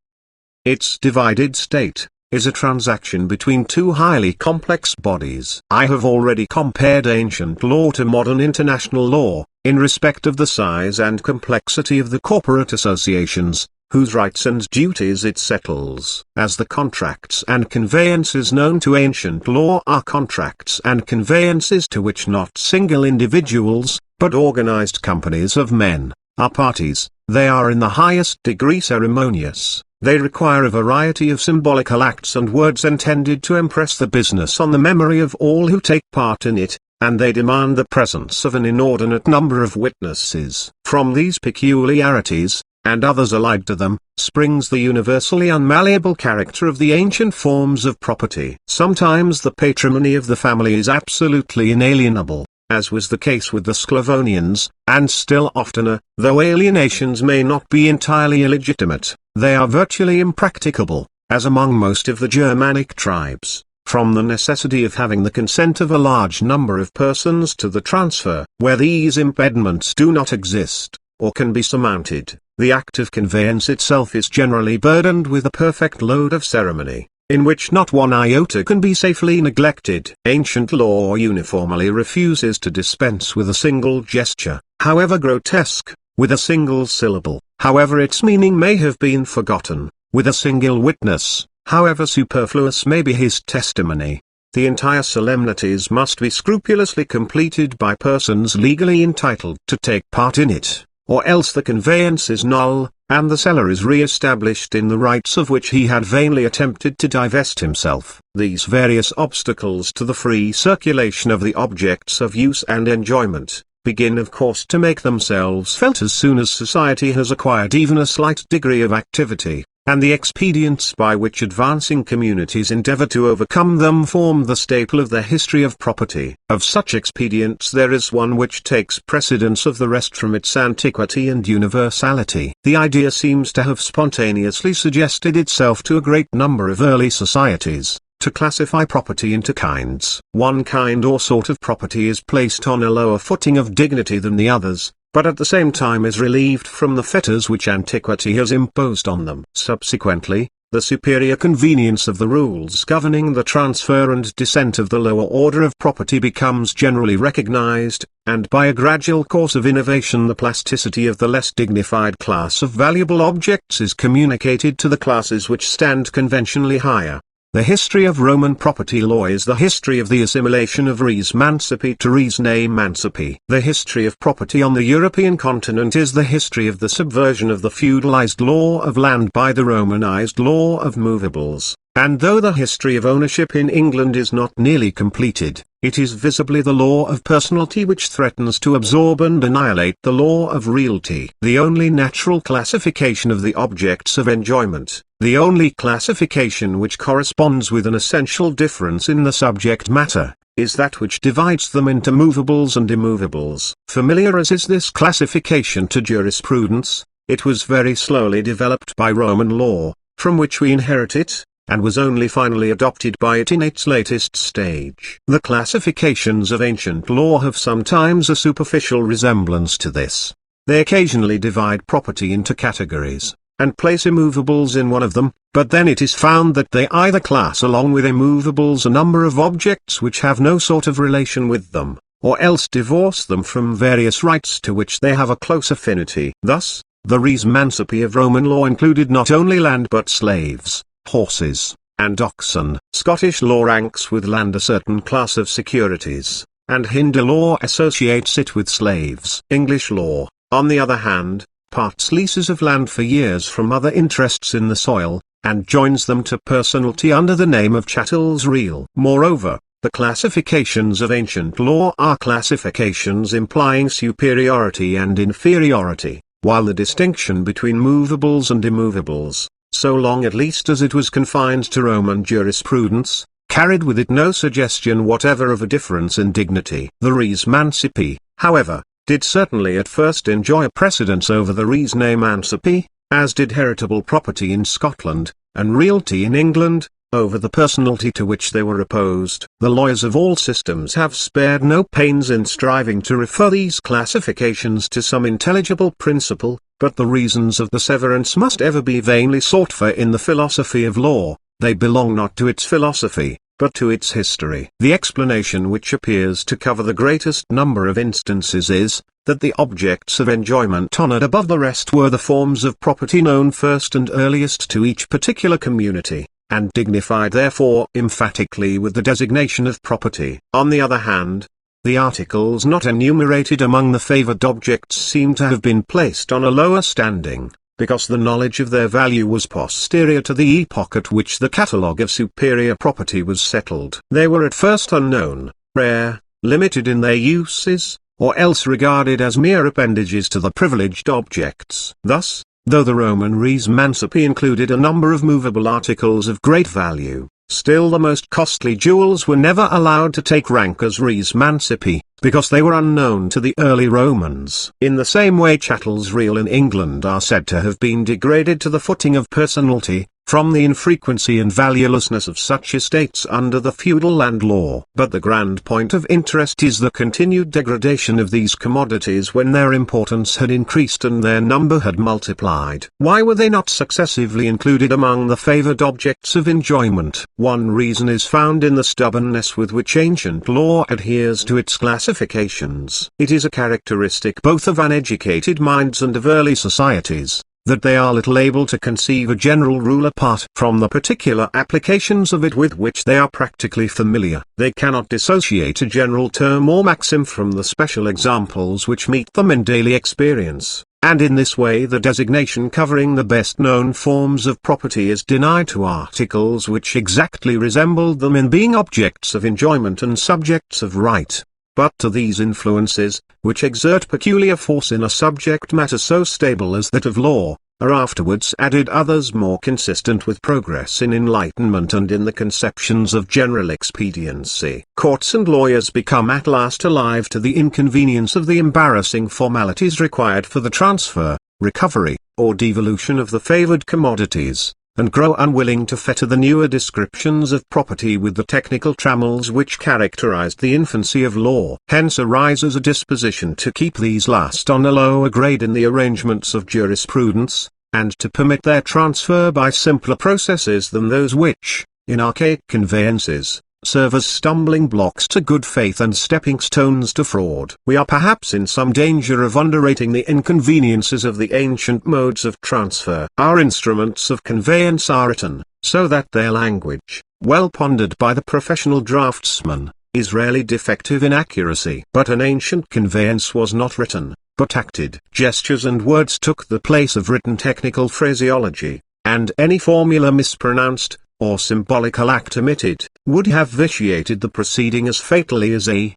[SPEAKER 1] its divided state, is a transaction between two highly complex bodies. I have already compared ancient law to modern international law, in respect of the size and complexity of the corporate associations, whose rights and duties it settles. As the contracts and conveyances known to ancient law are contracts and conveyances to which not single individuals, but organized companies of men, are parties, they are in the highest degree ceremonious. They require a variety of symbolical acts and words intended to impress the business on the memory of all who take part in it, and they demand the presence of an inordinate number of witnesses. From these peculiarities, and others allied to them, springs the universally unmalleable character of the ancient forms of property. Sometimes the patrimony of the family is absolutely inalienable, as was the case with the Sclavonians, and still oftener, though alienations may not be entirely illegitimate, they are virtually impracticable, as among most of the Germanic tribes, from the necessity of having the consent of a large number of persons to the transfer. Where these impediments do not exist, or can be surmounted, the act of conveyance itself is generally burdened with a perfect load of ceremony, in which not one iota can be safely neglected. Ancient law uniformly refuses to dispense with a single gesture, however grotesque, with a single syllable, however its meaning may have been forgotten, with a single witness, however superfluous may be his testimony. The entire solemnities must be scrupulously completed by persons legally entitled to take part in it, or else the conveyance is null, and the seller is re-established in the rights of which he had vainly attempted to divest himself. These various obstacles to the free circulation of the objects of use and enjoyment, begin of course to make themselves felt as soon as society has acquired even a slight degree of activity. and the expedients by which advancing communities endeavor to overcome them form the staple of the history of property. Of such expedients there is one which takes precedence of the rest from its antiquity and universality. The idea seems to have spontaneously suggested itself to a great number of early societies, to classify property into kinds. One kind or sort of property is placed on a lower footing of dignity than the others, but at the same time is relieved from the fetters which antiquity has imposed on them. Subsequently, the superior convenience of the rules governing the transfer and descent of the lower order of property becomes generally recognized, and by a gradual course of innovation the plasticity of the less dignified class of valuable objects is communicated to the classes which stand conventionally higher. The history of Roman property law is the history of the assimilation of res mancipi to res ne mancipi. The history of property on the European continent is the history of the subversion of the feudalized law of land by the Romanized law of movables. And though the history of ownership in England is not nearly completed, it is visibly the law of personalty which threatens to absorb and annihilate the law of realty. The only natural classification of the objects of enjoyment, the only classification which corresponds with an essential difference in the subject matter, is that which divides them into movables and immovables. Familiar as is this classification to jurisprudence, it was very slowly developed by Roman law, from which we inherit it, and was only finally adopted by it in its latest stage. The classifications of ancient law have sometimes a superficial resemblance to this. They occasionally divide property into categories, and place immovables in one of them, but then it is found that they either class along with immovables a number of objects which have no sort of relation with them, or else divorce them from various rights to which they have a close affinity. Thus, the res mancipi of Roman law included not only land but slaves, horses, and oxen. Scottish law ranks with land a certain class of securities, and Hindu law associates it with slaves. English law, on the other hand, parts leases of land for years from other interests in the soil, and joins them to personalty under the name of chattels real. Moreover, the classifications of ancient law are classifications implying superiority and inferiority, while the distinction between movables and immovables, so long at least as it was confined to Roman jurisprudence, carried with it no suggestion whatever of a difference in dignity. The res mancipi, however, did certainly at first enjoy a precedence over the res ne mancipi, as did heritable property in Scotland, and realty in England, over the personalty to which they were opposed. The lawyers of all systems have spared no pains in striving to refer these classifications to some intelligible principle, but the reasons of the severance must ever be vainly sought for in the philosophy of law. They belong not to its philosophy, but to its history. The explanation which appears to cover the greatest number of instances is, that the objects of enjoyment honored above the rest were the forms of property known first and earliest to each particular community, and dignified therefore emphatically with the designation of property. On the other hand, the articles not enumerated among the favored objects seem to have been placed on a lower standing, because the knowledge of their value was posterior to the epoch at which the catalogue of superior property was settled. They were at first unknown, rare, limited in their uses, or else regarded as mere appendages to the privileged objects. Thus, though the Roman res mancipi included a number of movable articles of great value, still the most costly jewels were never allowed to take rank as res mancipi, because they were unknown to the early Romans. In the same way chattels real in England are said to have been degraded to the footing of personalty, from the infrequency and valuelessness of such estates under the feudal land law. But the grand point of interest is the continued degradation of these commodities when their importance had increased and their number had multiplied. Why were they not successively included among the favored objects of enjoyment? One reason is found in the stubbornness with which ancient law adheres to its classifications. It is a characteristic both of uneducated minds and of early societies, that they are little able to conceive a general rule apart from the particular applications of it with which they are practically familiar. They cannot dissociate a general term or maxim from the special examples which meet them in daily experience, and in this way the designation covering the best known forms of property is denied to articles which exactly resembled them in being objects of enjoyment and subjects of right. But to these influences, which exert peculiar force in a subject matter so stable as that of law, are afterwards added others more consistent with progress in enlightenment and in the conceptions of general expediency. Courts and lawyers become at last alive to the inconvenience of the embarrassing formalities required for the transfer, recovery, or devolution of the favored commodities, and grow unwilling to fetter the newer descriptions of property with the technical trammels which characterized the infancy of law. Hence arises a disposition to keep these last on a lower grade in the arrangements of jurisprudence, and to permit their transfer by simpler processes than those which, in archaic conveyances, serve as stumbling blocks to good faith and stepping stones to fraud. We are perhaps in some danger of underrating the inconveniences of the ancient modes of transfer. Our instruments of conveyance are written, so that their language, well pondered by the professional draftsman, is rarely defective in accuracy. But an ancient conveyance was not written, but acted. Gestures and words took the place of written technical phraseology, and any formula mispronounced, or symbolical act omitted, would have vitiated the proceeding as fatally as a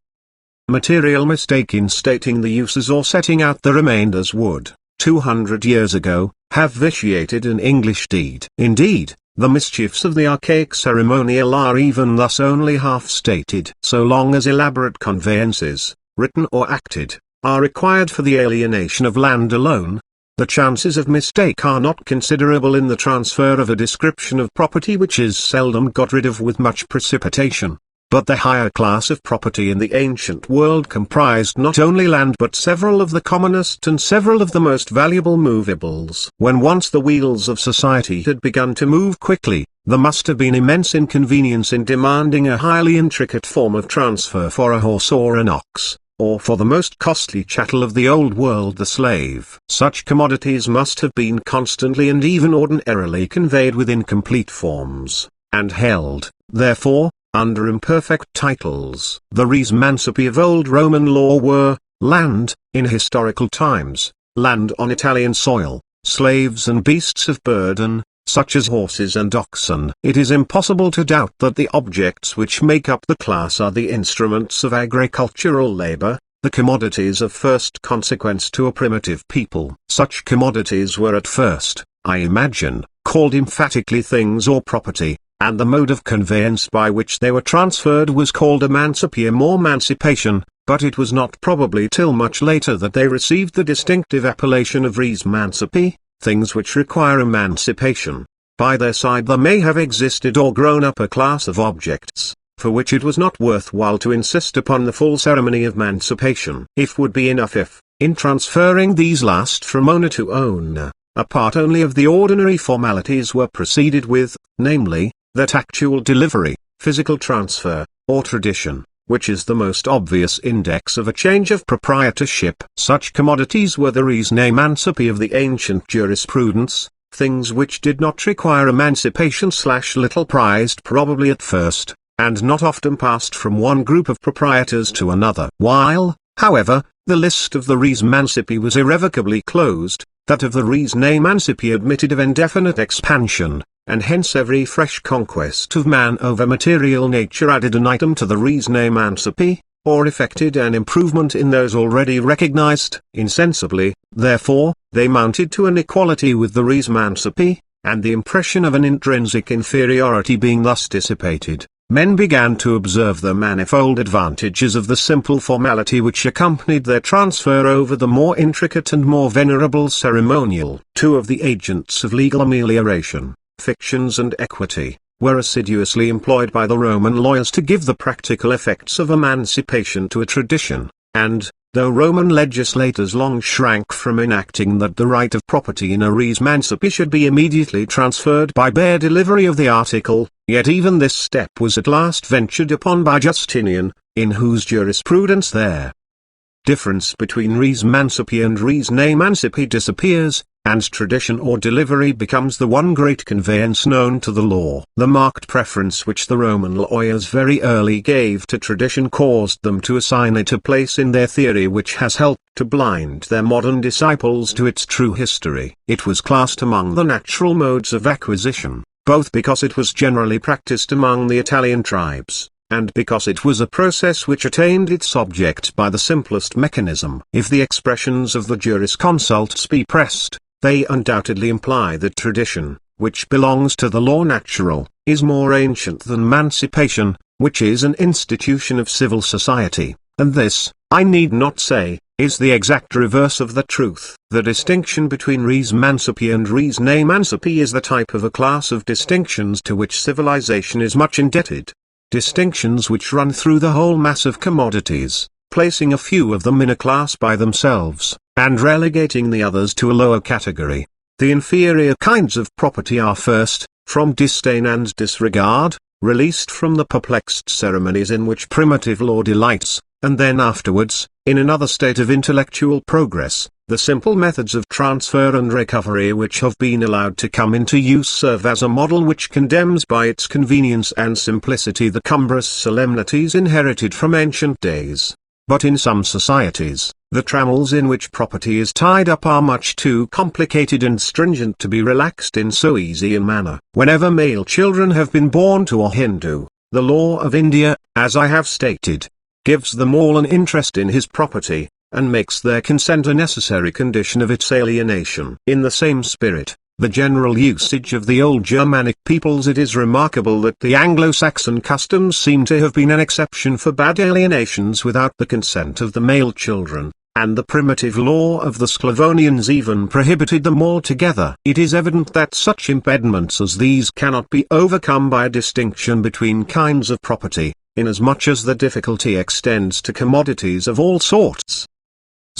[SPEAKER 1] material mistake in stating the uses or setting out the remainders would, 200 years ago, have vitiated an English deed. Indeed, the mischiefs of the archaic ceremonial are even thus only half stated. So long as elaborate conveyances, written or acted, are required for the alienation of land alone, the chances of mistake are not considerable in the transfer of a description of property which is seldom got rid of with much precipitation. But the higher class of property in the ancient world comprised not only land but several of the commonest and several of the most valuable movables. When once the wheels of society had begun to move quickly, there must have been immense inconvenience in demanding a highly intricate form of transfer for a horse or an ox, or for the most costly chattel of the old world, the slave. Such commodities must have been constantly and even ordinarily conveyed with incomplete forms, and held, therefore, under imperfect titles. The res mancipi of old Roman law were, land, in historical times, land on Italian soil, slaves and beasts of burden, such as horses and oxen. It is impossible to doubt that the objects which make up the class are the instruments of agricultural labor, the commodities of first consequence to a primitive people. Such commodities were at first, I imagine, called emphatically things or property, and the mode of conveyance by which they were transferred was called emancipium or mancipation, but it was not probably till much later that they received the distinctive appellation of res mancipi, things which require emancipation. By their side there may have existed or grown up a class of objects, for which it was not worth while to insist upon the full ceremony of emancipation. It would be enough if, in transferring these last from owner to owner, a part only of the ordinary formalities were proceeded with, namely, that actual delivery, physical transfer, or tradition, which is the most obvious index of a change of proprietorship. Such commodities were the res mancipi of the ancient jurisprudence, things which did not require emancipation / little prized probably at first, and not often passed from one group of proprietors to another. While, however, the list of the res mancipi was irrevocably closed, that of the res mancipi admitted of indefinite expansion, and hence every fresh conquest of man over material nature added an item to the res mancipi, or effected an improvement in those already recognized. Insensibly, therefore, they mounted to an equality with the res mancipi, and the impression of an intrinsic inferiority being thus dissipated, men began to observe the manifold advantages of the simple formality which accompanied their transfer over the more intricate and more venerable ceremonial. Two of the agents of legal amelioration, fictions and equity, were assiduously employed by the Roman lawyers to give the practical effects of emancipation to a tradition, and, though Roman legislators long shrank from enacting that the right of property in a res mancipi should be immediately transferred by bare delivery of the article, yet even this step was at last ventured upon by Justinian, in whose jurisprudence there difference between res mancipi and res mancipi disappears, and tradition or delivery becomes the one great conveyance known to the law. The marked preference which the Roman lawyers very early gave to tradition caused them to assign it a place in their theory which has helped to blind their modern disciples to its true history. It was classed among the natural modes of acquisition, both because it was generally practiced among the Italian tribes, and because it was a process which attained its object by the simplest mechanism. If the expressions of the jurisconsults be pressed, they undoubtedly imply that tradition, which belongs to the law natural, is more ancient than emancipation, which is an institution of civil society, and this, I need not say, is the exact reverse of the truth. The distinction between res mancipi and res ne mancipi is the type of a class of distinctions to which civilization is much indebted. Distinctions which run through the whole mass of commodities, placing a few of them in a class by themselves, and relegating the others to a lower category. The inferior kinds of property are first, from disdain and disregard, released from the perplexed ceremonies in which primitive law delights, and then afterwards, in another state of intellectual progress, the simple methods of transfer and recovery which have been allowed to come into use serve as a model which condemns by its convenience and simplicity the cumbrous solemnities inherited from ancient days. But in some societies, the trammels in which property is tied up are much too complicated and stringent to be relaxed in so easy a manner. Whenever male children have been born to a Hindu, the law of India, as I have stated, gives them all an interest in his property, and makes their consent a necessary condition of its alienation. In the same spirit, the general usage of the old Germanic peoples, it is remarkable that the Anglo-Saxon customs seem to have been an exception for bad alienations without the consent of the male children, and the primitive law of the Sclavonians even prohibited them altogether. It is evident that such impediments as these cannot be overcome by a distinction between kinds of property, inasmuch as the difficulty extends to commodities of all sorts.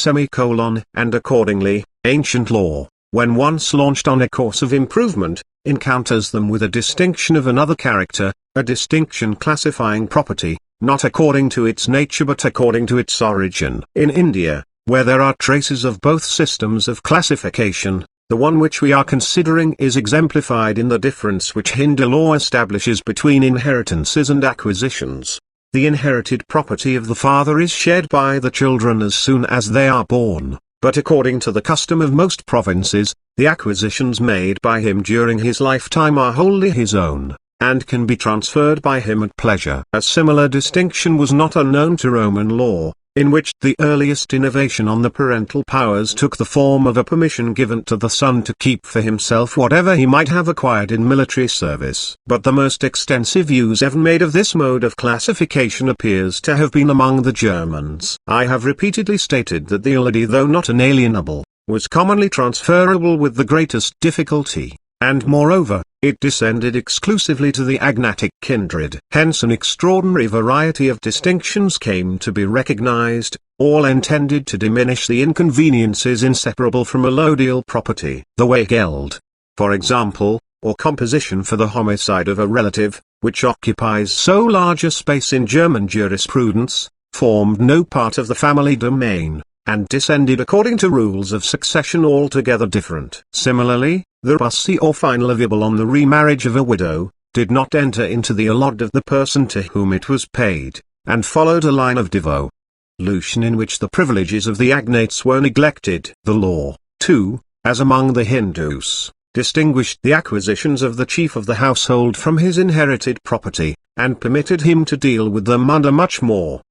[SPEAKER 1] And accordingly, ancient law, when once launched on a course of improvement, encounters them with a distinction of another character, a distinction classifying property, not according to its nature but according to its origin. In India, where there are traces of both systems of classification, the one which we are considering is exemplified in the difference which Hindu law establishes between inheritances and acquisitions. The inherited property of the father is shared by the children as soon as they are born, but according to the custom of most provinces, the acquisitions made by him during his lifetime are wholly his own, and can be transferred by him at pleasure. A similar distinction was not unknown to Roman law, in which the earliest innovation on the parental powers took the form of a permission given to the son to keep for himself whatever he might have acquired in military service. But the most extensive use ever made of this mode of classification appears to have been among the Germans. I have repeatedly stated that the eldity, though not inalienable, was commonly transferable with the greatest difficulty, and moreover, it descended exclusively to the agnatic kindred. Hence an extraordinary variety of distinctions came to be recognized, all intended to diminish the inconveniences inseparable from allodial property. The Weigeld, for example, or composition for the homicide of a relative, which occupies so large a space in German jurisprudence, formed no part of the family domain, and descended according to rules of succession altogether different. Similarly, the bussy or fine leviable on the remarriage of a widow, did not enter into the allot of the person to whom it was paid, and followed a line of devolution in which the privileges of the agnates were neglected. The law, too, as among the Hindus, distinguished the acquisitions of the chief of the household from his inherited property, and permitted him to deal with them under much more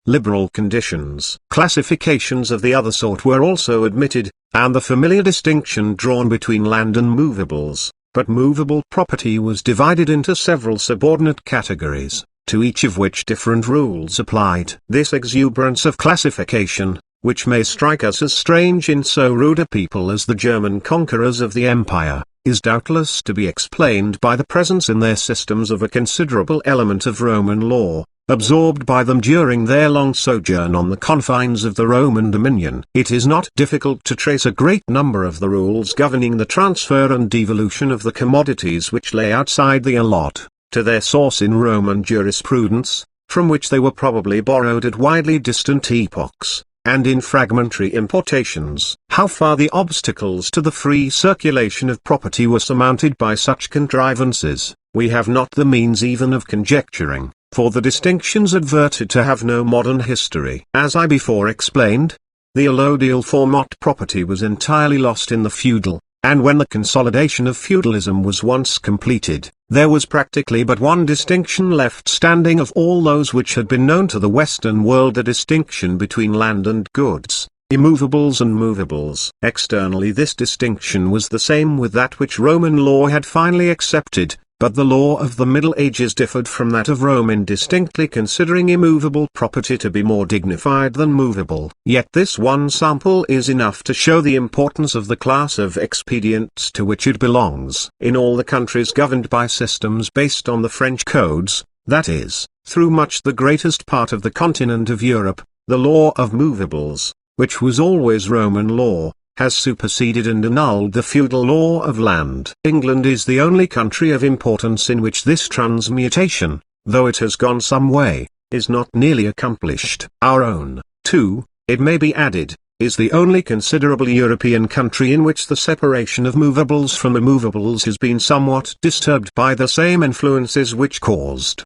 [SPEAKER 1] liberal conditions. Classifications of the other sort were also admitted, and the familiar distinction drawn between land and movables, but movable property was divided into several subordinate categories, to each of which different rules applied. This exuberance of classification, which may strike us as strange in so rude a people as the German conquerors of the empire, is doubtless to be explained by the presence in their systems of a considerable element of Roman law, absorbed by them during their long sojourn on the confines of the Roman dominion. It is not difficult to trace a great number of the rules governing the transfer and devolution of the commodities which lay outside the allot, to their source in Roman jurisprudence, from which they were probably borrowed at widely distant epochs, and in fragmentary importations. How far the obstacles to the free circulation of property were surmounted by such contrivances, we have not the means even of conjecturing, for the distinctions adverted to have no modern history. As I before explained, the allodial format property was entirely lost in the feudal, and when the consolidation of feudalism was once completed, there was practically but one distinction left standing of all those which had been known to the Western world, the distinction between land and goods. immovables and movables. Externally this distinction was the same with that which Roman law had finally accepted, but the law of the Middle Ages differed from that of Rome in distinctly considering immovable property to be more dignified than movable. Yet this one sample is enough to show the importance of the class of expedients to which it belongs. In all the countries governed by systems based on the French codes, that is, through much the greatest part of the continent of Europe, the law of movables, which was always Roman law, has superseded and annulled the feudal law of land. England is the only country of importance in which this transmutation, though it has gone some way, is not nearly accomplished. Our own, too, it may be added, is the only considerable European country in which the separation of movables from immovables has been somewhat disturbed by the same influences which caused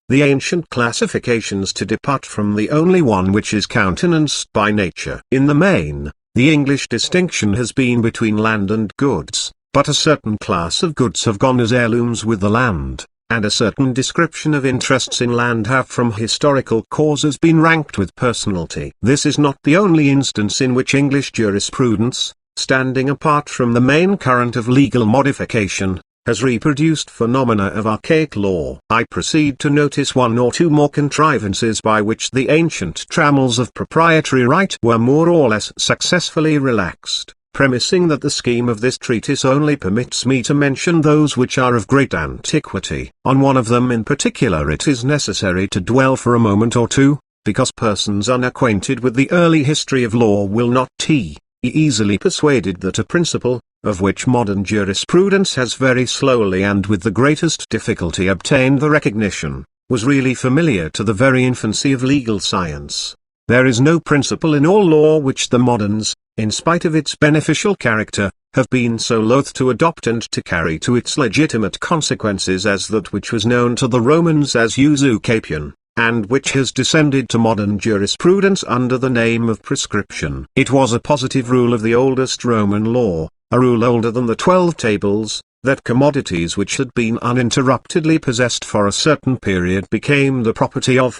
[SPEAKER 1] the ancient classifications to depart from the only one which is countenanced by nature. In the main, the English distinction has been between land and goods, but a certain class of goods have gone as heirlooms with the land, and a certain description of interests in land have from historical causes been ranked with personality. This is not the only instance in which English jurisprudence, standing apart from the main current of legal modification, has reproduced phenomena of archaic law. I proceed to notice one or two more contrivances by which the ancient trammels of proprietary right were more or less successfully relaxed, premising that the scheme of this treatise only permits me to mention those which are of great antiquity. On one of them in particular it is necessary to dwell for a moment or two, because persons unacquainted with the early history of law will not be easily persuaded that a principle, of which modern jurisprudence has very slowly and with the greatest difficulty obtained the recognition, was really familiar to the very infancy of legal science. There is no principle in all law which the moderns, in spite of its beneficial character, have been so loath to adopt and to carry to its legitimate consequences as that which was known to the Romans as usucapion, and which has descended to modern jurisprudence under the name of prescription. It was a positive rule of the oldest Roman law, a rule older than the 12 tables, that commodities which had been uninterruptedly possessed for a certain period became the property of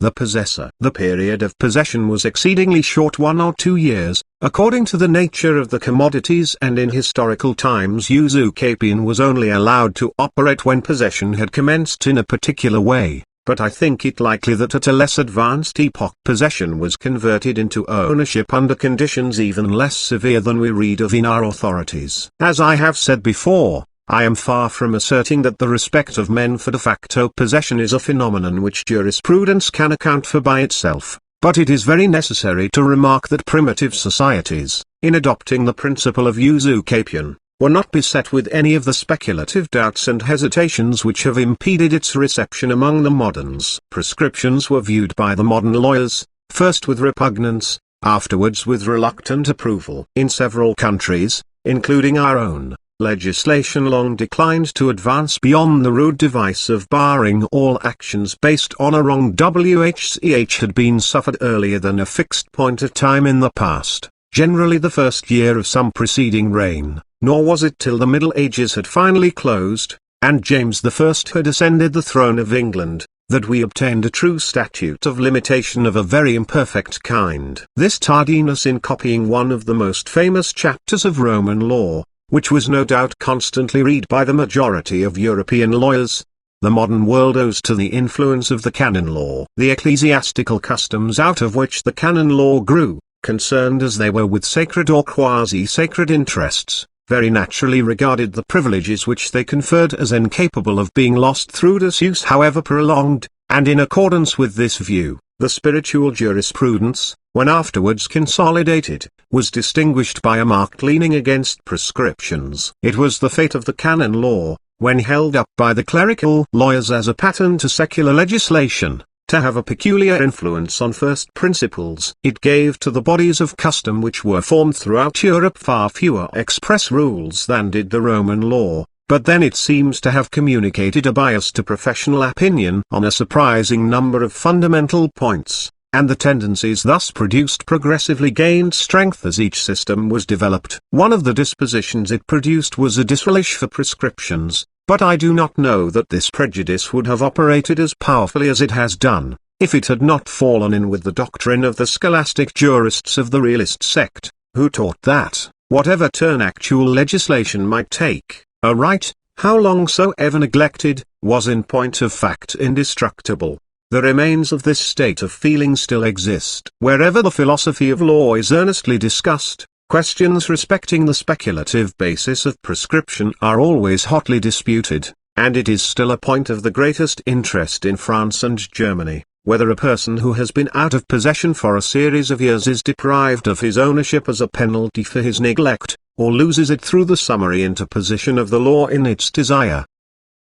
[SPEAKER 1] the possessor. The period of possession was exceedingly short, 1 or 2 years, according to the nature of the commodities, and in historical times usucapion was only allowed to operate when possession had commenced in a particular way. But I think it likely that at a less advanced epoch possession was converted into ownership under conditions even less severe than we read of in our authorities. As I have said before, I am far from asserting that the respect of men for de facto possession is a phenomenon which jurisprudence can account for by itself, but it is very necessary to remark that primitive societies, in adopting the principle of usucapion, were not beset with any of the speculative doubts and hesitations which have impeded its reception among the moderns. Prescriptions were viewed by the modern lawyers, first with repugnance, afterwards with reluctant approval. In several countries, including our own, legislation long declined to advance beyond the rude device of barring all actions based on a wrong which had been suffered earlier than a fixed point of time in the past, generally the first year of some preceding reign. Nor was it till the Middle Ages had finally closed, and James I had ascended the throne of England, that we obtained a true statute of limitation of a very imperfect kind. This tardiness in copying one of the most famous chapters of Roman law, which was no doubt constantly read by the majority of European lawyers, the modern world owes to the influence of the canon law. The ecclesiastical customs out of which the canon law grew, concerned as they were with sacred or quasi-sacred interests, very naturally regarded the privileges which they conferred as incapable of being lost through disuse however prolonged, and in accordance with this view, the spiritual jurisprudence, when afterwards consolidated, was distinguished by a marked leaning against prescriptions. It was the fate of the canon law, when held up by the clerical lawyers as a pattern to secular legislation, to have a peculiar influence on first principles. It gave to the bodies of custom which were formed throughout Europe far fewer express rules than did the Roman law, but then it seems to have communicated a bias to professional opinion on a surprising number of fundamental points, and the tendencies thus produced progressively gained strength as each system was developed. One of the dispositions it produced was a disrelish for prescriptions, but I do not know that this prejudice would have operated as powerfully as it has done, if it had not fallen in with the doctrine of the scholastic jurists of the realist sect, who taught that, whatever turn actual legislation might take, a right, how long soever neglected, was in point of fact indestructible. The remains of this state of feeling still exist. Wherever the philosophy of law is earnestly discussed, questions respecting the speculative basis of prescription are always hotly disputed, and it is still a point of the greatest interest in France and Germany, whether a person who has been out of possession for a series of years is deprived of his ownership as a penalty for his neglect, or loses it through the summary interposition of the law in its desire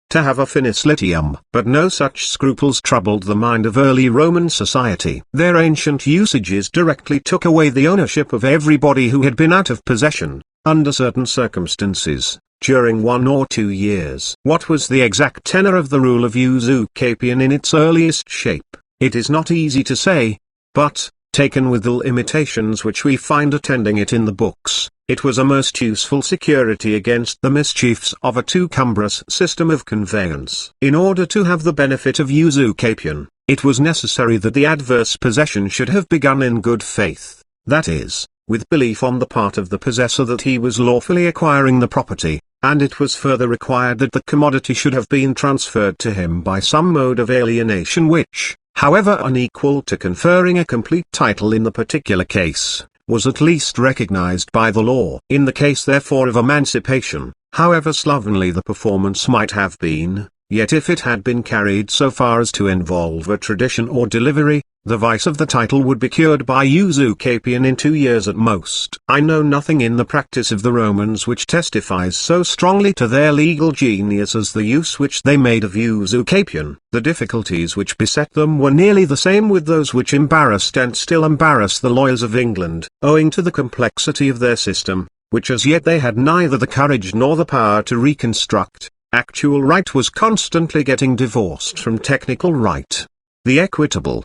[SPEAKER 1] to have a finis litium. But no such scruples troubled the mind of early Roman society. Their ancient usages directly took away the ownership of everybody who had been out of possession, under certain circumstances, during 1 or 2 years. What was the exact tenor of the rule of usucapion in its earliest shape, it is not easy to say, but, taken with the limitations which we find attending it in the books, it was a most useful security against the mischiefs of a too cumbrous system of conveyance. In order to have the benefit of usucapion, it was necessary that the adverse possession should have begun in good faith, that is, with belief on the part of the possessor that he was lawfully acquiring the property, and it was further required that the commodity should have been transferred to him by some mode of alienation which, however unequal to conferring a complete title in the particular case, was at least recognized by the law. In the case therefore of emancipation, however slovenly the performance might have been, yet if it had been carried so far as to involve a tradition or delivery, the vice of the title would be cured by usucapion in 2 years at most. I know nothing in the practice of the Romans which testifies so strongly to their legal genius as the use which they made of usucapion. The difficulties which beset them were nearly the same with those which embarrassed and still embarrass the lawyers of England, owing to the complexity of their system, which as yet they had neither the courage nor the power to reconstruct. Actual right was constantly getting divorced from technical right. The equitable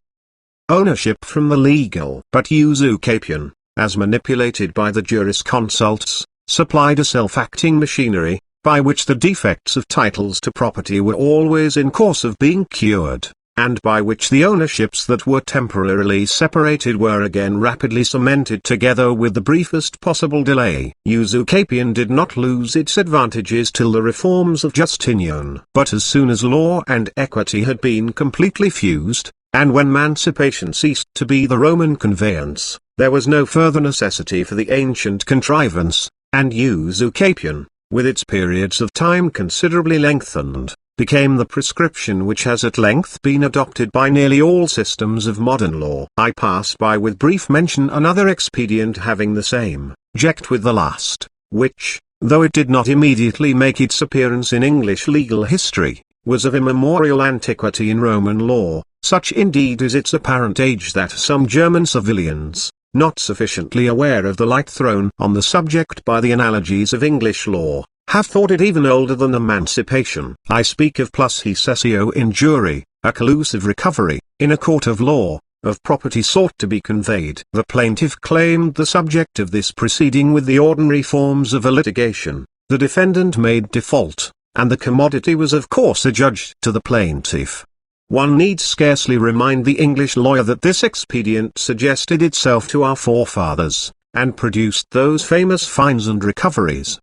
[SPEAKER 1] ownership from the legal. But usucapion, as manipulated by the jurisconsults, supplied a self-acting machinery, by which the defects of titles to property were always in course of being cured, and by which the ownerships that were temporarily separated were again rapidly cemented together with the briefest possible delay. Usucapion did not lose its advantages till the reforms of Justinian. But as soon as law and equity had been completely fused, and when emancipation ceased to be the Roman conveyance, there was no further necessity for the ancient contrivance, and usucapion, with its periods of time considerably lengthened, became the prescription which has at length been adopted by nearly all systems of modern law. I pass by with brief mention another expedient having the same object with the last, which, though it did not immediately make its appearance in English legal history, was of immemorial antiquity in Roman law. Such indeed is its apparent age that some German civilians, not sufficiently aware of the light thrown on the subject by the analogies of English law, have thought it even older than emancipation. I speak of plus cessio in jury, a collusive recovery, in a court of law, of property sought to be conveyed. The plaintiff claimed the subject of this proceeding with the ordinary forms of a litigation, the defendant made default, and the commodity was of course adjudged to the plaintiff. One need scarcely remind the English lawyer that this expedient suggested itself to our forefathers, and produced those famous fines and recoveries,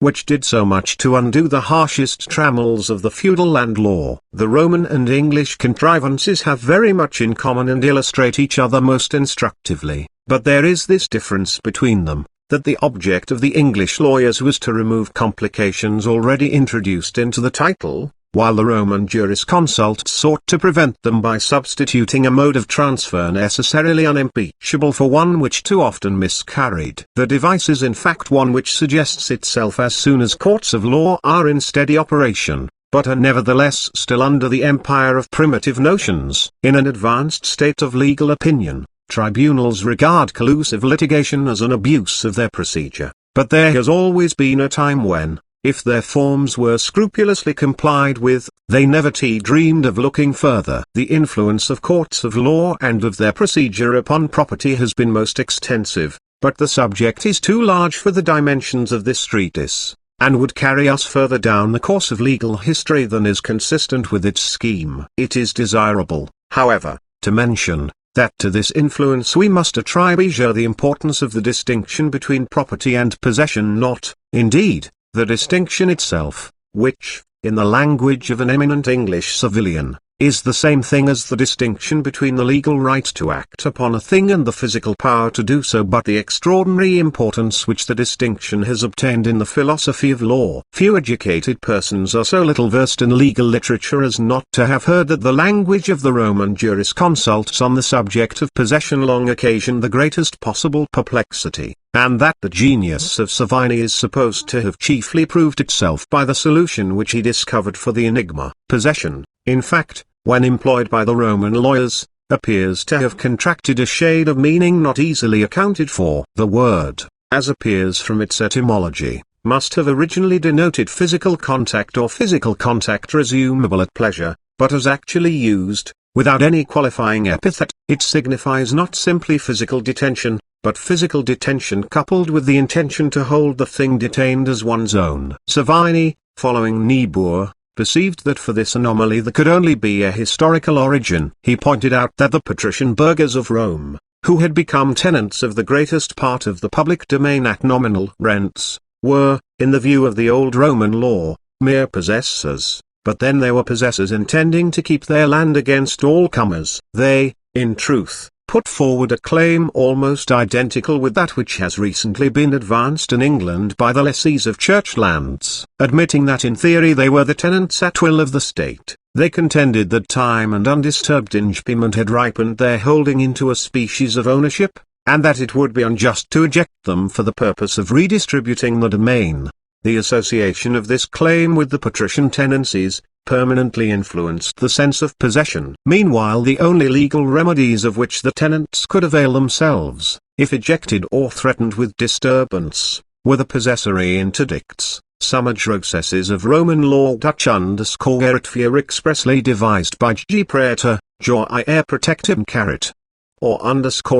[SPEAKER 1] which did so much to undo the harshest trammels of the feudal land law. The Roman and English contrivances have very much in common and illustrate each other most instructively, but there is this difference between them, that the object of the English lawyers was to remove complications already introduced into the title, while the Roman jurisconsults sought to prevent them by substituting a mode of transfer necessarily unimpeachable for one which too often miscarried. The device is in fact one which suggests itself as soon as courts of law are in steady operation, but are nevertheless still under the empire of primitive notions. In an advanced state of legal opinion, tribunals regard collusive litigation as an abuse of their procedure, but there has always been a time when, if their forms were scrupulously complied with, they never dreamed of looking further. The influence of courts of law and of their procedure upon property has been most extensive, but the subject is too large for the dimensions of this treatise, and would carry us further down the course of legal history than is consistent with its scheme. It is desirable, however, to mention, that to this influence we must attribute the importance of the distinction between property and possession, not, indeed, the distinction itself, which, in the language of an eminent English civilian, is the same thing as the distinction between the legal right to act upon a thing and the physical power to do so, but the extraordinary importance which the distinction has obtained in the philosophy of law. Few educated persons are so little versed in legal literature as not to have heard that the language of the Roman jurisconsults on the subject of possession long occasioned the greatest possible perplexity, and that the genius of Savini is supposed to have chiefly proved itself by the solution which he discovered for the enigma. Possession, in fact, when employed by the Roman lawyers, appears to have contracted a shade of meaning not easily accounted for. The word, as appears from its etymology, must have originally denoted physical contact or physical contact resumable at pleasure, but as actually used, without any qualifying epithet, it signifies not simply physical detention, but physical detention coupled with the intention to hold the thing detained as one's own. Savini, following Niebuhr, perceived that for this anomaly there could only be a historical origin. He pointed out that the patrician burghers of Rome, who had become tenants of the greatest part of the public domain at nominal rents, were, in the view of the old Roman law, mere possessors, but then they were possessors intending to keep their land against all comers. They, in truth, put forward a claim almost identical with that which has recently been advanced in England by the lessees of church lands. Admitting that in theory they were the tenants at will of the state, they contended that time and undisturbed enjoyment had ripened their holding into a species of ownership, and that it would be unjust to eject them for the purpose of redistributing the domain. The association of this claim with the patrician tenancies permanently influenced the sense of possession. Meanwhile, the only legal remedies of which the tenants could avail themselves, if ejected or threatened with disturbance, were the possessory interdicts, some addresses of Roman law Dutch _ fear expressly devised by G. Praetor, Jor I protectum caret. Or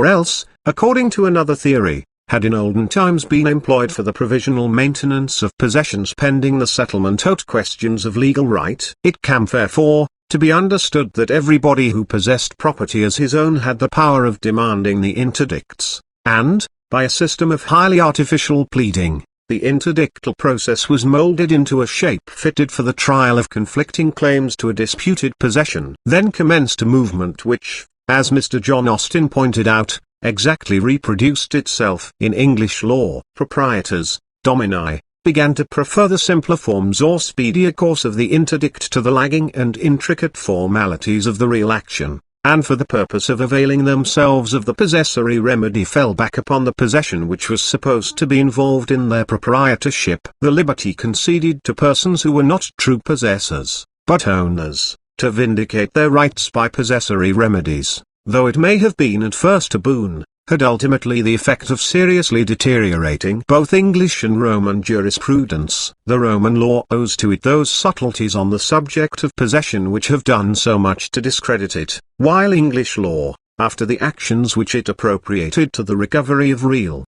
[SPEAKER 1] else, according to another theory, had in olden times been employed for the provisional maintenance of possessions pending the settlement out questions of legal right. It can therefore, to be understood that everybody who possessed property as his own had the power of demanding the interdicts, and, by a system of highly artificial pleading, the interdictal process was molded into a shape fitted for the trial of conflicting claims to a disputed possession. Then commenced a movement which, as Mr. John Austin pointed out, exactly reproduced itself in English law. Proprietors, domini, began to prefer the simpler forms or speedier course of the interdict to the lagging and intricate formalities of the real action, and for the purpose of availing themselves of the possessory remedy fell back upon the possession which was supposed to be involved in their proprietorship. The liberty conceded to persons who were not true possessors, but owners, to vindicate their rights by possessory remedies, though it may have been at first a boon, had ultimately the effect of seriously deteriorating both English and Roman jurisprudence. The Roman law owes to it those subtleties on the subject of possession which have done so much to discredit it, while English law, after the actions which it appropriated to the recovery of real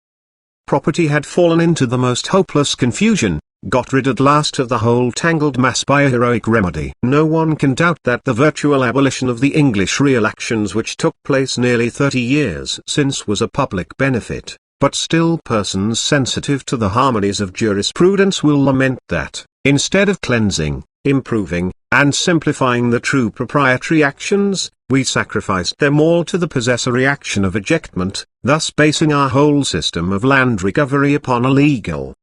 [SPEAKER 1] property, had fallen into the most hopeless confusion, got rid at last of the whole tangled mass by a heroic remedy. No one can doubt that the virtual abolition of the English real actions which took place nearly 30 years since was a public benefit, but still persons sensitive to the harmonies of jurisprudence will lament that, instead of cleansing, improving, and simplifying the true proprietary actions, we sacrificed them all to the possessory action of ejectment, thus basing our whole system of land recovery upon a legal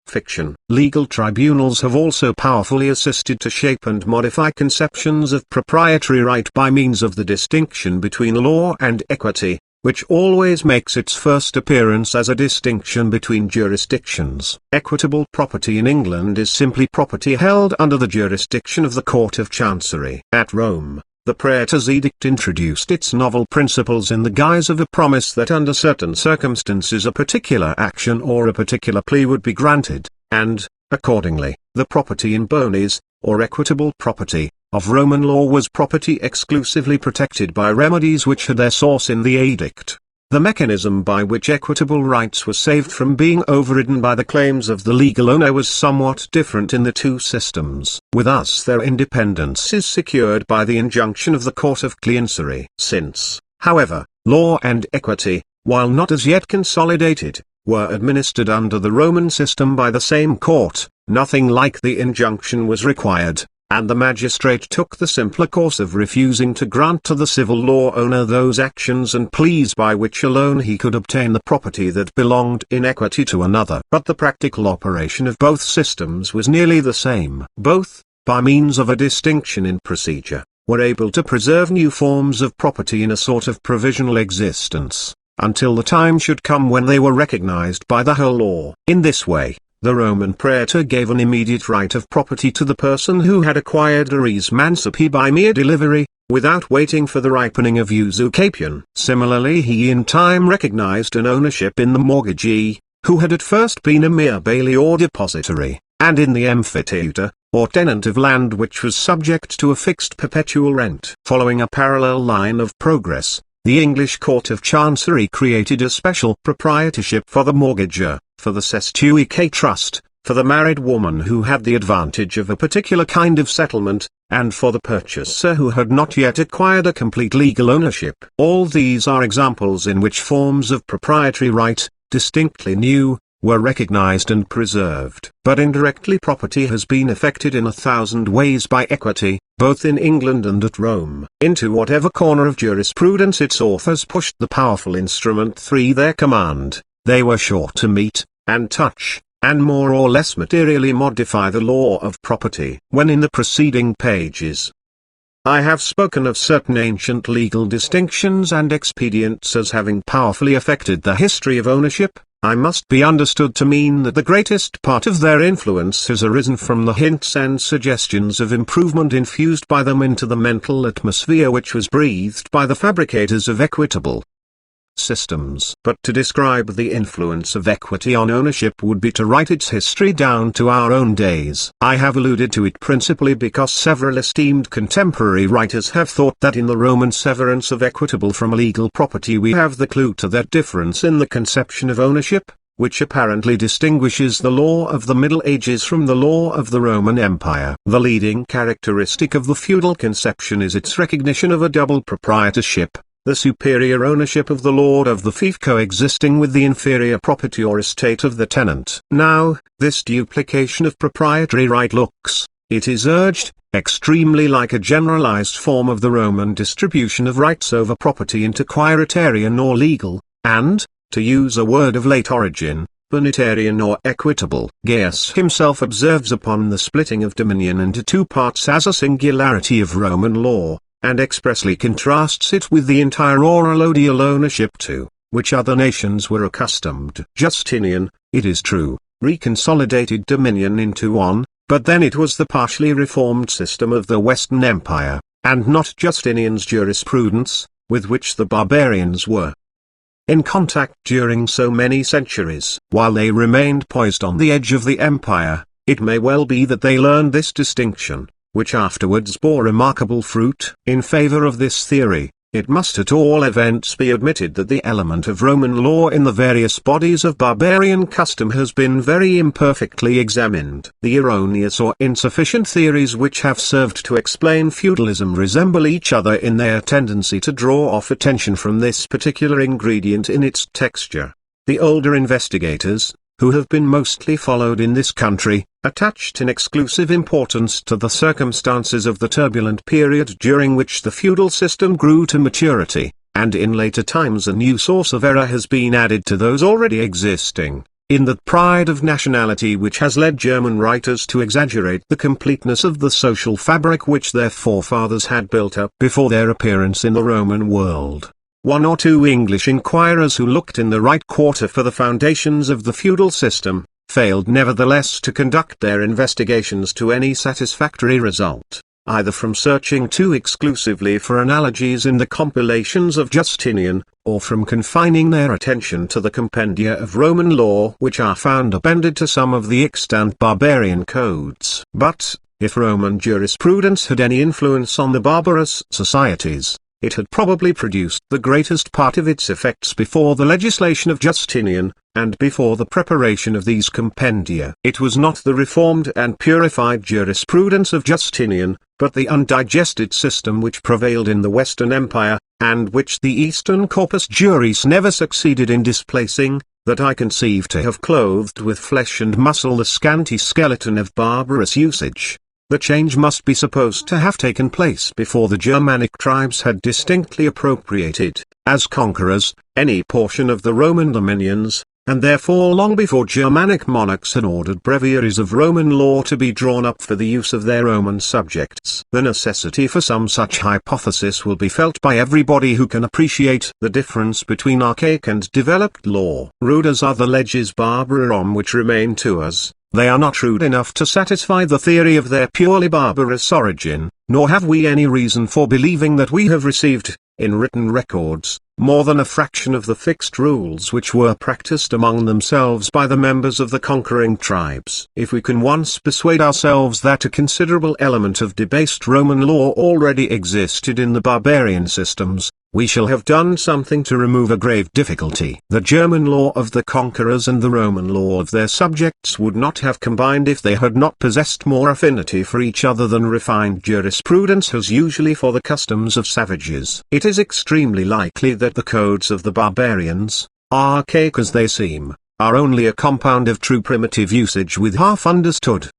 [SPEAKER 1] fiction. Legal tribunals have also powerfully assisted to shape and modify conceptions of proprietary right by means of the distinction between law and equity, which always makes its first appearance as a distinction between jurisdictions. Equitable property in England is simply property held under the jurisdiction of the Court of Chancery. At Rome, the Praetor's edict introduced its novel principles in the guise of a promise that under certain circumstances a particular action or a particular plea would be granted, and, accordingly, the property in bonis, or equitable property, of Roman law was property exclusively protected by remedies which had their source in the edict. The mechanism by which equitable rights were saved from being overridden by the claims of the legal owner was somewhat different in the two systems. With us their independence is secured by the injunction of the Court of Clemency. Since, however, law and equity, while not as yet consolidated, were administered under the Roman system by the same court, nothing like the injunction was required, and the magistrate took the simpler course of refusing to grant to the civil law owner those actions and pleas by which alone he could obtain the property that belonged in equity to another. But the practical operation of both systems was nearly the same. Both, by means of a distinction in procedure, were able to preserve new forms of property in a sort of provisional existence, until the time should come when they were recognized by the whole law. In this way, the Roman praetor gave an immediate right of property to the person who had acquired a res mancipi by mere delivery, without waiting for the ripening of usucapion. Similarly, he in time recognized an ownership in the mortgagee, who had at first been a mere bailey or depository, and in the amphitheatre, or tenant of land which was subject to a fixed perpetual rent. Following a parallel line of progress, the English Court of Chancery created a special proprietorship for the mortgager, for the cestuique trust, for the married woman who had the advantage of a particular kind of settlement, and for the purchaser who had not yet acquired a complete legal ownership. All these are examples in which forms of proprietary right, distinctly new, were recognized and preserved. But indirectly property has been affected in 1,000 ways by equity, both in England and at Rome. Into whatever corner of jurisprudence its authors pushed the powerful instrument through their command, they were sure to meet, and touch, and more or less materially modify the law of property. When in the preceding pages I have spoken of certain ancient legal distinctions and expedients as having powerfully affected the history of ownership, I must be understood to mean that the greatest part of their influence has arisen from the hints and suggestions of improvement infused by them into the mental atmosphere which was breathed by the fabricators of equitable systems. But to describe the influence of equity on ownership would be to write its history down to our own days. I have alluded to it principally because several esteemed contemporary writers have thought that in the Roman severance of equitable from legal property we have the clue to that difference in the conception of ownership, which apparently distinguishes the law of the Middle Ages from the law of the Roman Empire. The leading characteristic of the feudal conception is its recognition of a double proprietorship, the superior ownership of the lord of the fief coexisting with the inferior property or estate of the tenant. Now, this duplication of proprietary right looks, it is urged, extremely like a generalized form of the Roman distribution of rights over property into quiritarian or legal, and, to use a word of late origin, bonitarian or equitable. Gaius himself observes upon the splitting of dominion into two parts as a singularity of Roman law, and expressly contrasts it with the entire or allodial ownership to which other nations were accustomed. Justinian, it is true, reconsolidated dominion into one, but then it was the partially reformed system of the Western Empire, and not Justinian's jurisprudence, with which the barbarians were in contact during so many centuries. While they remained poised on the edge of the empire, it may well be that they learned this distinction, which afterwards bore remarkable fruit. In favor of this theory, it must at all events be admitted that the element of Roman law in the various bodies of barbarian custom has been very imperfectly examined. The erroneous or insufficient theories which have served to explain feudalism resemble each other in their tendency to draw off attention from this particular ingredient in its texture. The older investigators, who have been mostly followed in this country, attached an exclusive importance to the circumstances of the turbulent period during which the feudal system grew to maturity, and in later times a new source of error has been added to those already existing, in that pride of nationality which has led German writers to exaggerate the completeness of the social fabric which their forefathers had built up before their appearance in the Roman world. One or two English inquirers who looked in the right quarter for the foundations of the feudal system, failed nevertheless to conduct their investigations to any satisfactory result, either from searching too exclusively for analogies in the compilations of Justinian, or from confining their attention to the compendia of Roman law which are found appended to some of the extant barbarian codes. But, if Roman jurisprudence had any influence on the barbarous societies, it had probably produced the greatest part of its effects before the legislation of Justinian, and before the preparation of these compendia. It was not the reformed and purified jurisprudence of Justinian, but the undigested system which prevailed in the Western Empire, and which the Eastern corpus juris never succeeded in displacing, that I conceive to have clothed with flesh and muscle the scanty skeleton of barbarous usage. The change must be supposed to have taken place before the Germanic tribes had distinctly appropriated, as conquerors, any portion of the Roman dominions, and therefore long before Germanic monarchs had ordered breviaries of Roman law to be drawn up for the use of their Roman subjects. The necessity for some such hypothesis will be felt by everybody who can appreciate the difference between archaic and developed law. Rude as are the leges barbarorum which remain to us, they are not rude enough to satisfy the theory of their purely barbarous origin, nor have we any reason for believing that we have received, in written records, more than a fraction of the fixed rules which were practiced among themselves by the members of the conquering tribes. If we can once persuade ourselves that a considerable element of debased Roman law already existed in the barbarian systems, we shall have done something to remove a grave difficulty. The German law of the conquerors and the Roman law of their subjects would not have combined if they had not possessed more affinity for each other than refined jurisprudence has usually for the customs of savages. It is extremely likely that the codes of the barbarians, archaic as they seem, are only a compound of true primitive usage with half understood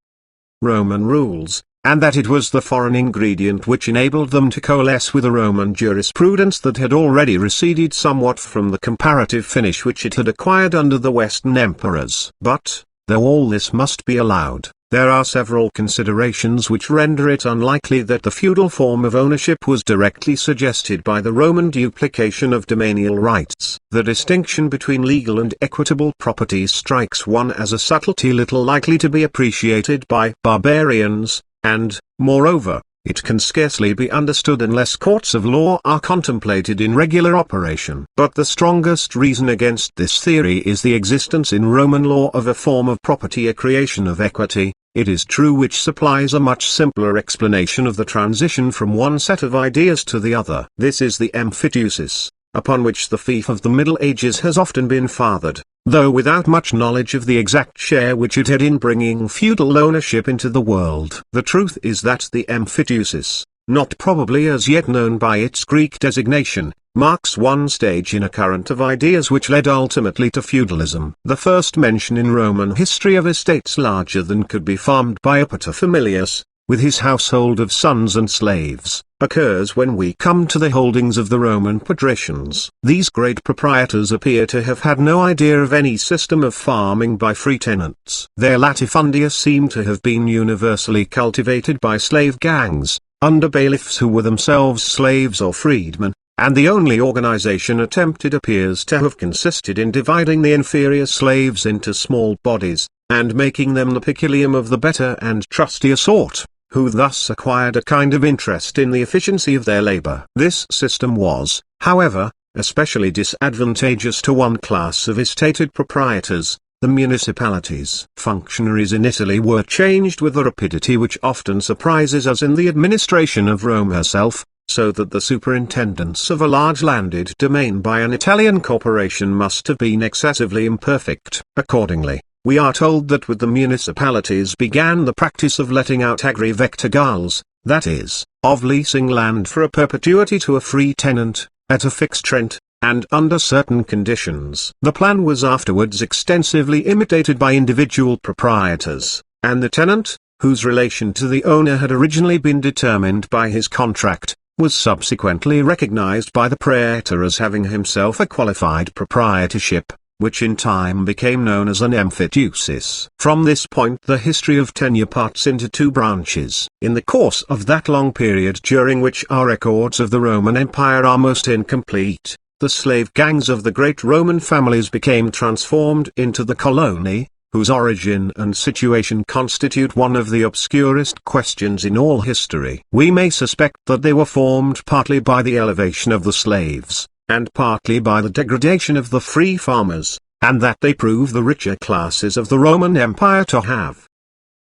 [SPEAKER 1] Roman rules, and that it was the foreign ingredient which enabled them to coalesce with a Roman jurisprudence that had already receded somewhat from the comparative finish which it had acquired under the Western emperors. But, though all this must be allowed, there are several considerations which render it unlikely that the feudal form of ownership was directly suggested by the Roman duplication of domanial rights. The distinction between legal and equitable property strikes one as a subtlety little likely to be appreciated by barbarians, and, moreover, it can scarcely be understood unless courts of law are contemplated in regular operation. But the strongest reason against this theory is the existence in Roman law of a form of property, a creation of equity, it is true, which supplies a much simpler explanation of the transition from one set of ideas to the other. This is the emphyteusis, upon which the fief of the Middle Ages has often been fathered, though without much knowledge of the exact share which it had in bringing feudal ownership into the world. The truth is that the emphyteusis, not probably as yet known by its Greek designation, marks one stage in a current of ideas which led ultimately to feudalism. The first mention in Roman history of estates larger than could be farmed by a paterfamilias, with his household of sons and slaves, occurs when we come to the holdings of the Roman patricians. These great proprietors appear to have had no idea of any system of farming by free tenants. Their latifundia seem to have been universally cultivated by slave gangs, under bailiffs who were themselves slaves or freedmen, and the only organization attempted appears to have consisted in dividing the inferior slaves into small bodies, and making them the peculium of the better and trustier sort, who thus acquired a kind of interest in the efficiency of their labor. This system was, however, especially disadvantageous to one class of estated proprietors, the municipalities. Functionaries in Italy were changed with a rapidity which often surprises us in the administration of Rome herself, so that the superintendence of a large landed domain by an Italian corporation must have been excessively imperfect. Accordingly, we are told that with the municipalities began the practice of letting out agri vectigales, that is, of leasing land for a perpetuity to a free tenant, at a fixed rent, and under certain conditions. The plan was afterwards extensively imitated by individual proprietors, and the tenant, whose relation to the owner had originally been determined by his contract, was subsequently recognized by the praetor as having himself a qualified proprietorship, which in time became known as an emphyteusis. From this point the history of tenure parts into two branches. In the course of that long period during which our records of the Roman Empire are most incomplete, the slave gangs of the great Roman families became transformed into the coloni, whose origin and situation constitute one of the obscurest questions in all history. We may suspect that they were formed partly by the elevation of the slaves, and partly by the degradation of the free farmers, and that they prove the richer classes of the Roman Empire to have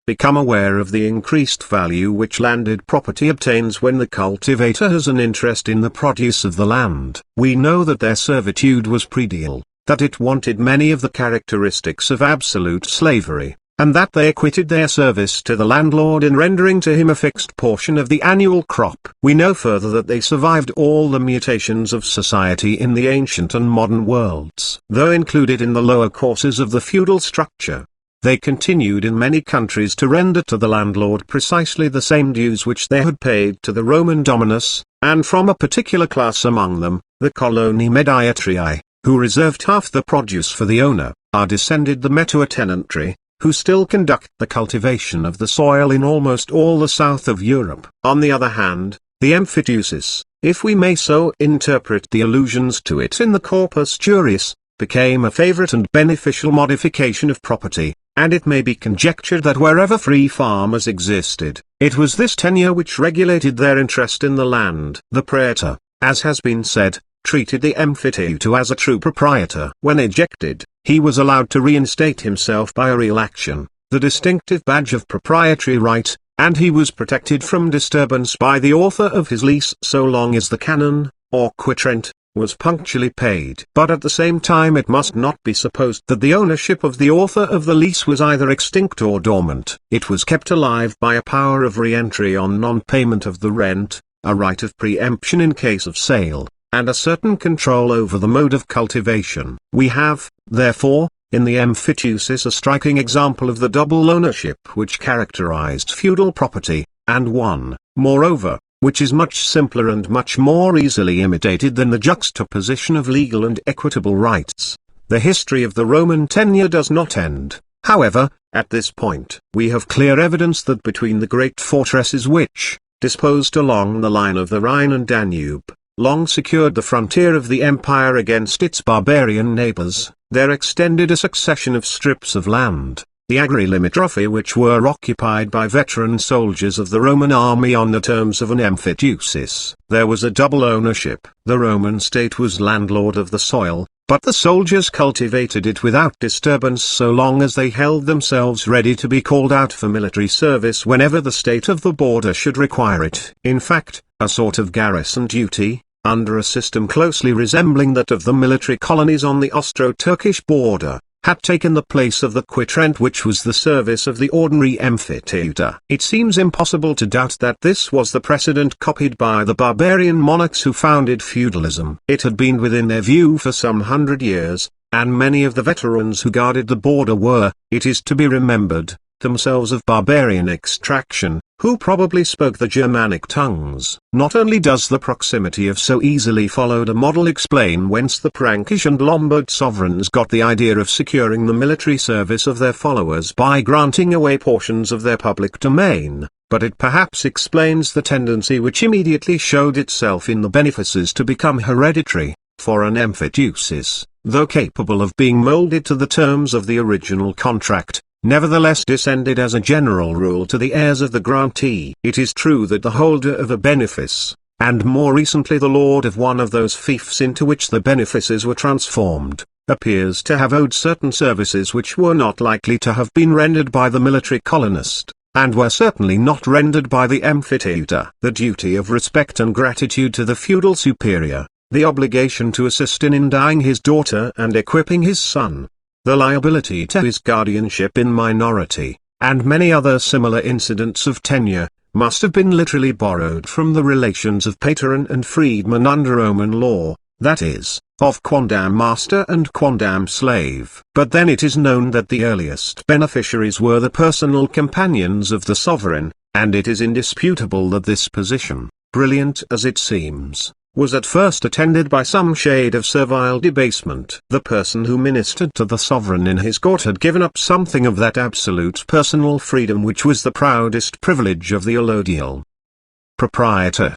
[SPEAKER 1] become aware of the increased value which landed property obtains when the cultivator has an interest in the produce of the land. We know that their servitude was predial, that it wanted many of the characteristics of absolute slavery, and that they acquitted their service to the landlord in rendering to him a fixed portion of the annual crop. We know further that they survived all the mutations of society in the ancient and modern worlds. Though included in the lower courses of the feudal structure, they continued in many countries to render to the landlord precisely the same dues which they had paid to the Roman dominus, and from a particular class among them, the coloni mediatrii, who reserved half the produce for the owner, are descended the metuatenantry, who still conduct the cultivation of the soil in almost all the south of Europe. On the other hand, the emphiteusis, if we may so interpret the allusions to it in the Corpus Juris, became a favorite and beneficial modification of property, and it may be conjectured that wherever free farmers existed, it was this tenure which regulated their interest in the land. The praetor, as has been said, treated the emphiteutor as a true proprietor. When ejected, he was allowed to reinstate himself by a real action, the distinctive badge of proprietary right, and he was protected from disturbance by the author of his lease so long as the canon, or quitrent, was punctually paid. But at the same time it must not be supposed that the ownership of the author of the lease was either extinct or dormant. It was kept alive by a power of re-entry on non-payment of the rent, a right of preemption in case of sale, and a certain control over the mode of cultivation. We have, therefore, in the emphiteusis a striking example of the double ownership which characterized feudal property, and one, moreover, which is much simpler and much more easily imitated than the juxtaposition of legal and equitable rights. The history of the Roman tenure does not end, however, at this point. We have clear evidence that between the great fortresses which, disposed along the line of the Rhine and Danube, long secured the frontier of the empire against its barbarian neighbors, there extended a succession of strips of land, the agri-limitrophai, which were occupied by veteran soldiers of the Roman army on the terms of an emphiteusis. There was a double ownership. The Roman state was landlord of the soil, but the soldiers cultivated it without disturbance so long as they held themselves ready to be called out for military service whenever the state of the border should require it. In fact, a sort of garrison duty, under a system closely resembling that of the military colonies on the Austro-Turkish border, had taken the place of the quitrent, which was the service of the ordinary emphiteutor. It seems impossible to doubt that this was the precedent copied by the barbarian monarchs who founded feudalism. It had been within their view for some 100 years, and many of the veterans who guarded the border were, it is to be remembered, themselves of barbarian extraction, who probably spoke the Germanic tongues. Not only does the proximity of so easily followed a model explain whence the Frankish and Lombard sovereigns got the idea of securing the military service of their followers by granting away portions of their public domain, but it perhaps explains the tendency which immediately showed itself in the benefices to become hereditary, for an emphiteusis, though capable of being molded to the terms of the original contract, nevertheless descended as a general rule to the heirs of the grantee. It is true that the holder of a benefice, and more recently the lord of one of those fiefs into which the benefices were transformed, appears to have owed certain services which were not likely to have been rendered by the military colonist, and were certainly not rendered by the emphiteutor. The duty of respect and gratitude to the feudal superior, the obligation to assist in endowing his daughter and equipping his son, the liability to his guardianship in minority, and many other similar incidents of tenure, must have been literally borrowed from the relations of patron and freedman under Roman law, that is, of quondam master and quondam slave. But then it is known that the earliest beneficiaries were the personal companions of the sovereign, and it is indisputable that this position, brilliant as it seems, was at first attended by some shade of servile debasement. The person who ministered to the sovereign in his court had given up something of that absolute personal freedom which was the proudest privilege of the allodial proprietor.